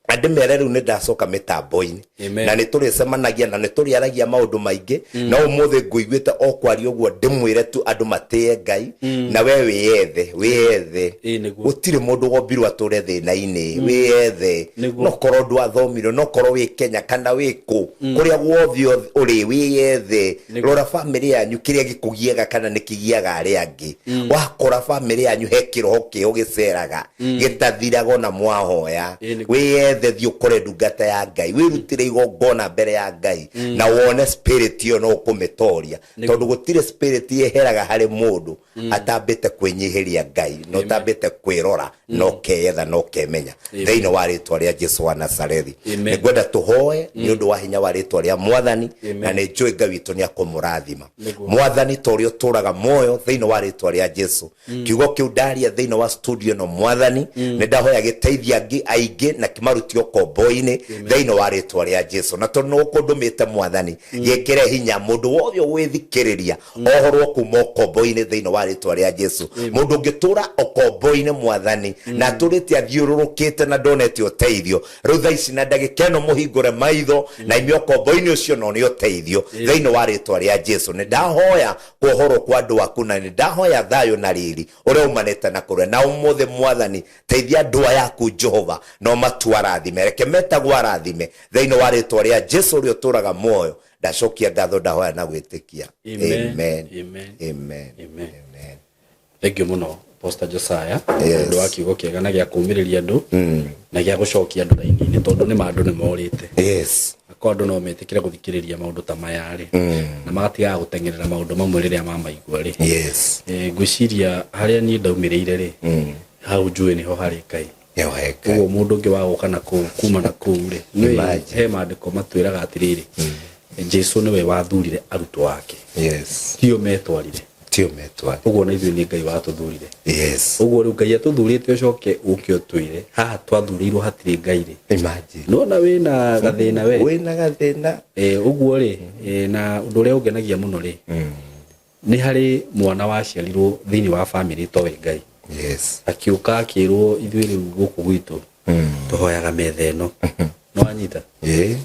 andĩ mere rĩu nĩ ndacoka mĩtambo-inĩ na nĩ tũrĩcemanagia na nĩ tũrĩaragia maũndũ maingĩ. Na ũmũthĩ ngũiguĩte o kwaria ũguo ndĩmwĩre tu andũ matĩe Ngai na we wĩyethe. Gũtirĩ mũndũ wombirwo atũre thĩna-inĩ, wĩyethe. No korwo ndwathomirwo, no korwo wĩ Kenya kana wĩ kũ, kũrĩa guothe ũrĩ wĩyethe. Rora bamĩrĩ yanyu kĩrĩa gĩkũgiaga kana nĩ kĩgiaga arĩa angĩ. Wakora bamĩrĩ yanyu he kĩroho kĩho gĩceraga gĩtathiraga na mwahoya, wĩyethe thiĩ ũkore ndungata ya Ngai, wĩrutĩre igongona mbere ya Ngai na wone spirit ĩyo no ũkũmĩtoria, tondũ gũtirĩ spirit yeheraga harĩ mũndũ atambĩte kwĩnyihĩria Ngai no tambĩte kwĩrora no keyetha no kemenya. Thĩinĩ wa rĩĩtwa rĩa Jesũ wa Nazarethi nĩ ngwenda tũhoe nĩ ũndũ wa hinya wa rĩĩtwa rĩa Mwathani, na nĩ njũĩ Ngai witũ nĩ akũmũrathima. Mwathani ta ũrĩa ũtũraga muoyo thĩinĩ wa rĩĩtwa rĩa Jesũ, kiugo kĩu ndaria thĩinĩ wa studio no Mwathani nĩ ndahoya gĩteithia aingĩ na kĩmarutio kombo-inĩ thĩinĩ wa rĩĩtwa rĩa Jesũ. Na tondũ nĩ ũkũndũmĩte Mwathani, gĩkĩre hinya mũndũ wothe ũgwĩthikĩrĩria ohorwo kuma kombo-inĩ thĩinĩ wa rĩĩtwa rĩa Jesũ. Mũndũ ũngĩtũra okombo-inĩ Mwathani na atũrĩte athiũrũrũkĩte na ndonete ũteithio, rĩu thaa ici na ndagĩka ĩno mũhingũre maitho na ime okombo-inĩ ũcio no nĩ ũteithio thĩinĩ wa rĩĩtwa rĩa Jesũ. Nĩ ndahoya kuohorwo kwa andũ aku na nĩ ndahoya thayũ na riri ũrĩa umanĩte na kũrĩa. Na ũmũthĩ Mwathani teithia andũ aya aku Jehova no matwarathime, reke metagwo arathime thĩinĩ wa rĩĩtwa rĩa Jesũ ũrĩa ũtũraga muoyo. Ndacokia ngatho ndahoya na gwĩtĩkia. Amen. Amen. Thank you muno Pastor Josiah, ndio wa kiugo kĩega na gĩa kũmĩrĩria andũ na gĩa gũcokia andũ raini-inĩ, tondũ nĩ andũ nĩ morĩte. Yes. Akwa andũ no metĩkĩre gũthikĩrĩria maũndũ ta maya rĩ, na magatiga gũteng'erera maũndũ mamwe rĩrĩa mamaigua rĩ. Yes. Ngwĩciria harĩa niĩ ndaumĩrĩire rĩ, hau njũĩ nĩho harĩ Ngai. Ũguo mũndũ ũngĩ wa gũka na kũu kuma na kũu rĩ, he maandĩko matwĩraga atĩrĩrĩ, Jesũ nĩwe wathurire arutwo ake. Yes. Tio metwarire. tio metwa uguo na ithuĩ nĩ Ngai watũthurire. Yes. Uguo rĩu Ngai atũthurĩte ũcoke ũke ũtwĩre haha twathurirwo hatirĩ Ngai rĩ. Imagine. Nona wĩna gathĩna we. Wĩna gathĩna. Uguo rĩ na ũndũ ũrĩa ũngenagia mũno rĩ. Nĩ harĩ mwana waciarirwo thĩinĩ wa family towe Ngai. Yes. Akiuka akĩrwo ithuĩ rĩu gũkũ gwitũ tũhoyaga metha ĩno. No anyita.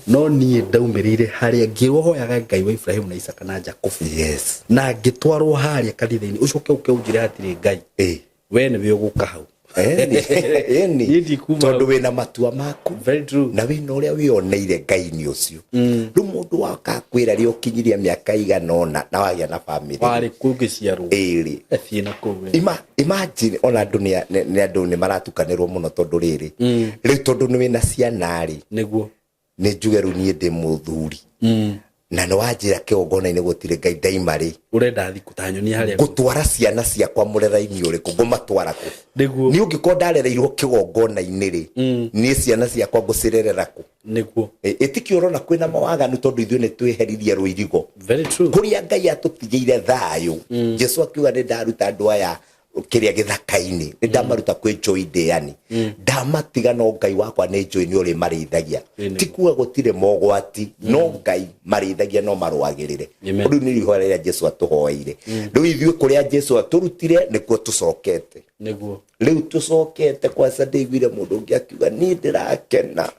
No niĩ ndaumĩrĩire harĩa ngĩrwo hoyaga Ngai wa Ibrahimu na Isaka na Jacob. Yes. Na ngĩtwarwo harĩa kanitha-inĩ ũcoke ũke ũnjĩre hatirĩ Ngai. We nĩwe ũgũka hau. Tondũ wĩna matua maku. Very true. Na wĩna ũrĩa wĩoneire Ngai nĩ ũcio. Rĩu mũndũ wakakwĩra rĩo kinyiria mĩaka igana ũna na wagĩa na family. Warĩ kũngĩciarwo. Thiĩ na kũu. Imagine ona andũ nĩ maratukanĩrwo mũno tondũ rĩrĩ. Rĩu tondũ nĩ wĩna ciana rĩ. Nĩguo. Nĩ njuge rĩu niĩ ndĩ mũthuri. Na nĩ wanjĩra kĩgongona-inĩ gũtirĩ Ngai ndaima rĩ. Ũrenda thiĩ kũtanyonia harĩa. Gũtwara ciana ciakwa mũrera-inĩ ũrĩkũ ngũmatwara kũ. Nĩguo. Niĩ ũngĩkorwo ndarereirwo kĩgongona-inĩ rĩ. Niĩ ciana ciakwa ngũcirerera kũ. Nĩguo. Ĩtikio ũrona kwĩna mawaganu tondũ ithuĩ nĩ twĩherithia rũirigo. Very true. Kũrĩa Ngai atũtigĩire thayũ. Jesu akiuga nĩ ndaruta andũ aya kĩrĩa gĩthaka-inĩ nĩ ndamaruta kwĩ njũĩ ndĩani. Ndamatiga no Ngai wakwa nĩ njũĩ nĩ ũrĩ marĩithagia. Ti kuga gũtirĩ mogwati no Ngai marĩithagia no marũagĩrĩre. Rĩu nĩ ihoya rĩrĩa Jesu atũhoeire. Rĩu ithuĩ kũrĩa Jesu atũrutire nĩkuo tũcokete. Nĩguo. Rĩu tũcokete kwa ndaiguire mũndũ ũngĩ akiuga niĩ ndĩrakena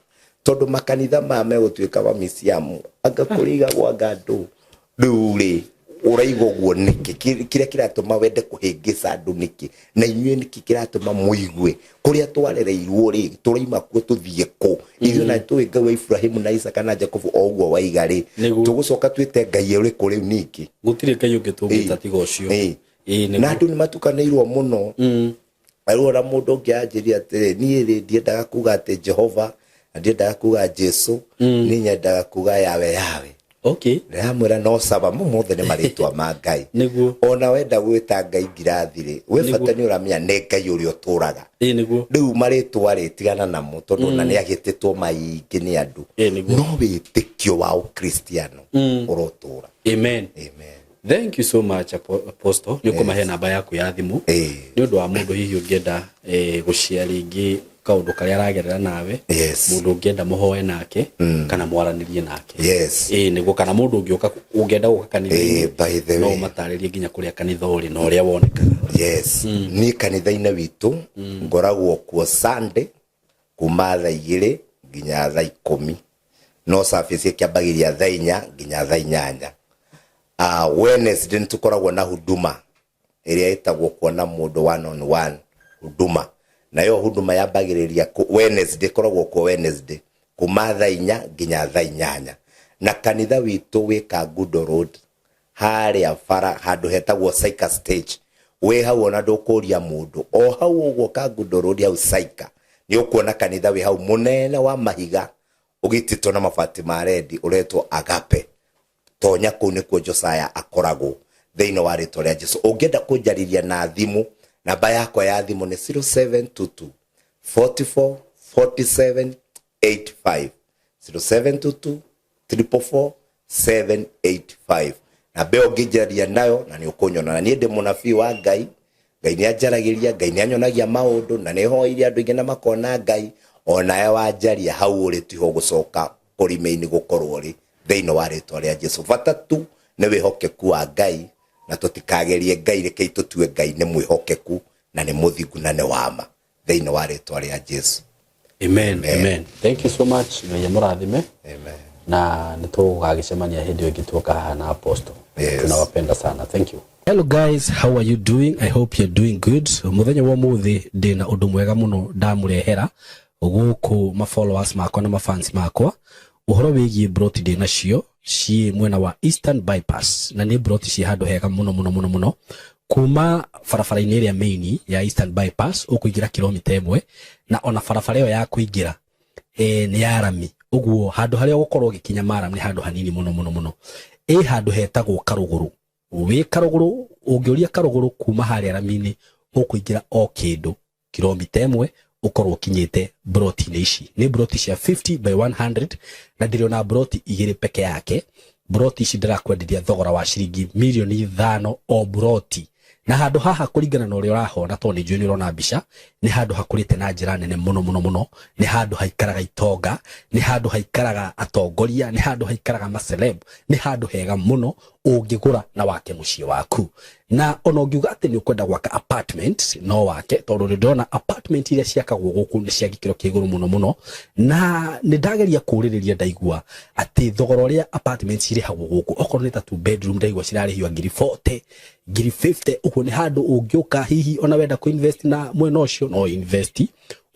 tondũ makanitha maya megũtuĩka wa misiamu anga kũrĩigagwo andũ. Rĩu rĩ ũraigua ũguo nĩkĩ kĩrĩa kĩratũma wende kũhĩngĩca andũ nĩkĩ na inyuĩ nĩkĩ kĩratũma mũigue kũrĩa twarereirwo rĩ tũraima kuo tũthiĩ kũ. Ithuĩ na tũĩ Ngai wa Ibrahimu na Isaka na Jacob o ũguo waiga rĩ tũgũcoka twĩte Ngai ũrĩkũ rĩu nĩkĩ. Gũtirĩ Ngai ũngĩ tũngĩta tiga ũcio. Na andũ nĩ matukanĩirwo mũno. Rĩu ona mũndũ ũngĩ anjĩria atĩrĩ niĩ rĩ ndiendaga kuga atĩ Jehova na ndiendaga kuga Jesu niĩ nyendaga kuga yawe. Okay. Ndamwĩra no saba mothe nĩ marĩtwa ma Ngai. Nĩguo. Ona wenda gwĩta Ngai ngirathi rĩ we bata nĩ ũramenya nĩ Ngai ũrĩa ũtũraga. Nĩguo. Rĩu marĩtwa rĩ tigana namo tondũ ona nĩ agĩtĩtwo maingĩ nĩ andũ. No wĩtĩkio wa ũkristiano ũrotũra. Amen. Thank you so much Apostle. Nĩ ũkũmahe namba yaku ya thimũ. Nĩ ũndũ wa mũndũ hihi ũngĩenda gũshare rĩngĩ kaũndũ karĩa aragerera nawe. Mũndũ ũngĩenda mũhoe nake kana mwaranĩrie nake. Nĩguo kana mũndũ ũngĩũka ũngĩenda gũka kanitha-inĩ no matarĩrie nginya kũrĩa kanitha ũrĩ na ũrĩa wonekaga. Niĩ kanitha-inĩ witũ ngoragwo kuo Sunday kuma thaa 2 nginya thaa 10. No service ĩkĩambagĩrĩria thaa 4 nginya thaa 8. Wednesday nĩtũkoragwo na huduma ĩrĩa ĩtagwo kuona mũndũ one on one huduma. Nayo huduma yambagĩrĩria Wednesday koragwo kwa Wednesday kuma thaa 4 nginya thaa 8. Na kanitha witũ wĩ Kangundo Road harĩa bara handũ hetagwo Saika Stage. We hau ona ndũkũria mũndũ o hau ũguo Kangundo Road hau Saika nĩ ũkuona kanitha wĩ hau mũnene wa mahiga ũgitĩtwo na mabati ma red ũretwo Agape. Tonya kũu nĩkuo Josiah akoragwo thĩinĩ wa rĩtwa rĩa Jesu. Ũngĩenda kũnjarĩria na thimũ namba yakwa ya thimũ nĩ 0722 44 47 85 0722 44 785. Na beo ũngĩnjarĩria nayo na nĩ ũkũnyona na niĩ ndĩ mũnabii wa Ngai. Ngai nĩ anjaragĩria, Ngai nĩ anyonagia maũndũ na nĩ hoirie andũ aingĩ na makona Ngai onawe wanjaria hau ũrĩ tiho gũcoka kũrime-inĩ gũkorwo rĩ thĩinĩ wa rĩtwa rĩa Jesu. Bata tu nĩ wĩhokeku wa Ngai na tũtikagerie Ngai reke tũtue Ngai nĩ mwĩhokeku na nĩ mũthingu na nĩ wama thĩinĩ wa rĩtwa rĩa Jesu. Amen. Thank you so much. Ngai mũrathime. Na nĩtũgagĩcemania hĩndĩ ĩngĩ tuoka haha na Apostle. Tunawapenda sana. Thank you. Hello guys, how are you doing? I hope you're doing good. Muthenya wa muthi ndina undu mwega muno ndamurehera guku ma followers makwa na ma fans makwa. Uhoro wigie broti ndina cio ci mwena wa Eastern Bypass na ni broti ci handu hega muno kuma farafara-inĩ ĩrĩa main ya Eastern Bypass ukuingira kilomita 1 na ona farafara ĩyo ya kuingira ni ya rami. Uguo handu haria gukorwo gikinya maram ni handu hanini muno handu hetagwo Karuguru. We Karuguru ungĩũria Karuguru kuma harĩa rami-inĩ ukuingira o kindu kilomita 1 ukorwo kinyite broti ici ni broti cia 50 by 100 na ndĩrĩ na broti igĩrĩ peke yake. broti ici ndirakwenderia thogora wa ciringi mirioni 5 o broti. Na handu haha kuringana na uria urahona to ni njui urona mbica ni handu hakurite na njira nene muno ni handu haikaraga itonga ni handu haikaraga atongoria ni handu haikaraga maceleb ni handu hega muno ungigura na wake muciĩ waku. Na ona ungiuga ati ni ukwenda gwaka apartment no wake tondu ndona apartment iria ciakagwo guku ni cia gikiro kia iguru muno na ni ndageria kuririria ndaigua ati thogora uria apartments irihagwo guku okorwo ni ta 2 bedroom ndaigua cirarihio ngiri 40 ngiri 50 uko ni handu ungiuka hihi ona wenda ku invest na mwena ucio no invest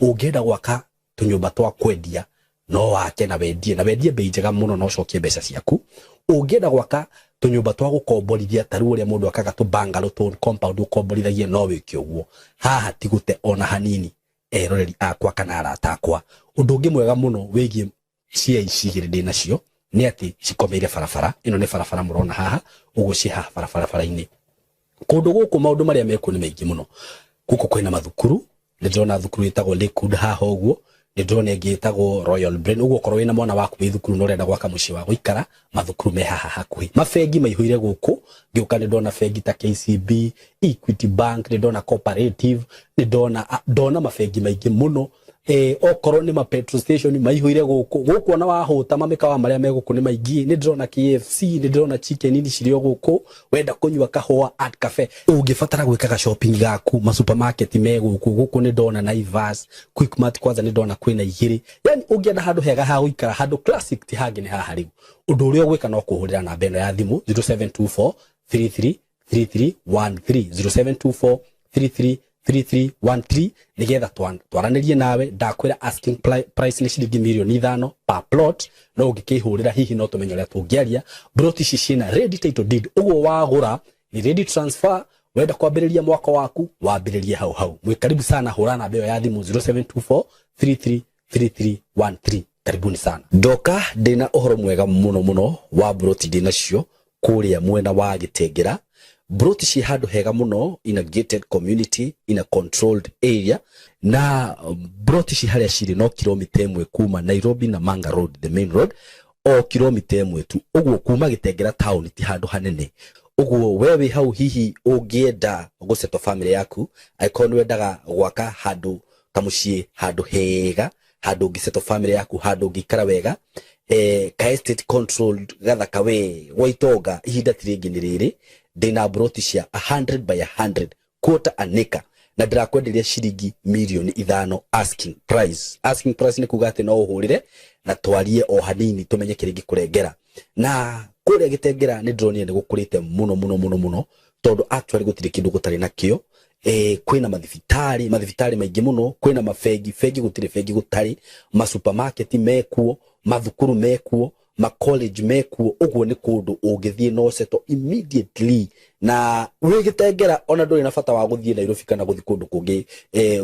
ungienda gwaka tunyumba twa kwendia no wake na wendie bei njega muno no cokie mbeca ciaku. Ungienda gwaka tunyumba twa gukomborithia taru uria mundu akaga tu bungalow to compound ukomborithagie no wiki uguo haha tigute ona hanini eroreri akwa kana arata akwa. Undu ungi mwega muno wigie cia ici hirindi nacio ni ati cikomeire barabara ino ni barabara murona haha uguo ci haha barabara-ini kundu guku maundu maria meku ni maingi muno. Guku kwina mathukuru ni ndona thukuru itagwo Lakewood haha uguo ni ndona ingi itagwo Royal Brain uguo korwo wina mwana waku wi thukuru no renda gwaka muciĩ wa guikara mathukuru me haha hakuhi. Mafengi maihuire guku ngiuka ni ndona fengi ta KCB, Equity Bank, ni ndona Cooperative, ni ndona mafengi maingi muno. Okorwo ni ma petrol station maihuire guku ona wahuta mamikawa maria me guku ni maingi. Ni ndona KFC, ni ndona chicken ini cirio guku wenda kunywa kahua at cafe ungibatara gwikaga shopping gaku ma supermarket me guku ni ndona Naivas, Quickmart kwanza ni ndona kwina igiri. Yani ungienda handu hega ha guikara handu classic ti hangi ni haha riu. Undu uria gwika no kuhurira na beno ya thimu 0724 33 3313 0724 3313 nigetha twaranirie nawe. Ndakwira asking price ni ciringi mirioni 5 per plot no ungikihurira hihi no tumenye uria tungiaria. Broti ici cina ready title deed uguo wagura ni ready transfer wenda kwambiriria mwaka waku wambiririe hau. Mwikaribu sana hura na beo ya thimu 0724 333313. Karibuni sana. Ndoka ndina uhoro mwega muno wa broti ndina cio kuria mwena wa Gitengera. Broti ci handu hega muno in a gated community in a controlled area na broti ci haria ciri no kilomita 1 kuma Nairobi na Manga Road the main road o kilomita 1 tu uguo kuma Gitengera town ti handu hanene. Uguo wewe hau hihi ungienda guceto family yaku aikoni wendaga gwaka handu kamuciĩ handu hega handu ngiceto family yaku handu ngikara wega ka estate controlled gathaka we waitonga ihinda tiringi ni riri ndina broti cia 100 by 100 quarter an acre na ndirakwenderia ciringi mirioni 5 asking price ni kuga ati no uhurire na twarie o hanini tumenye kiringi kurengera. Na kuria Gitengera ni ndronie ni gukurite muno tondu actually gutire kindu gutari nakio. Kwina mathibitari maingi muno, kwina mafengi gutire fengi gutari, ma supermarket mekuo, mathukuru mekuo, ma college mekuo. Uguo ni kundu ungithie no seto immediately. Na wi Gitengera ona nduri na bata wa guthie Nairobi kana guthi kundu kungi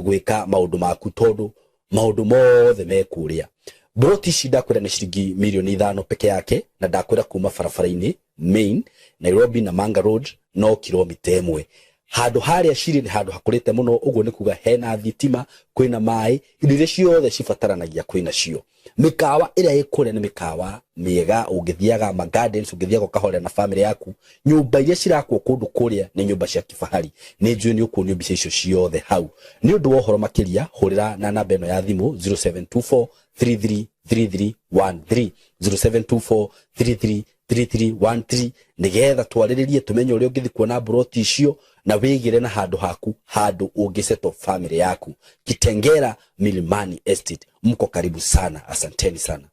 gwika maundu maku tondu maundu mothe mekuria. Broti ici ndakwira ni ciringi mirioni 5 peke yake na ndakwira kuma barabara-ini main Nairobi na Manga Road no kilomita 1. Handu haria ciri ni handu hakurite muno uguo ni kuga hena thitima kwina mai indo iria ciothe cibataranagia kwina cio. Mikawa iria ikuria ni mikawa miega ungithiaga ma gardens ungithiaga kahore na family yaku. Nyumba iria cirakwo kundu kuria ni nyumba cia kifahari ni njui ni ukuonio mbica icio ciothe hau. Ni undu wa uhoro makiria hurira na namba eno ya thimu 0724 333313 0724 333313 nigetha twariririe tumenye uria ungithi kuona broti icio na wigire na handu haku handu ungiceto family yaku. Gitengera Milimani Estate mko karibu sana. Asanteni sana.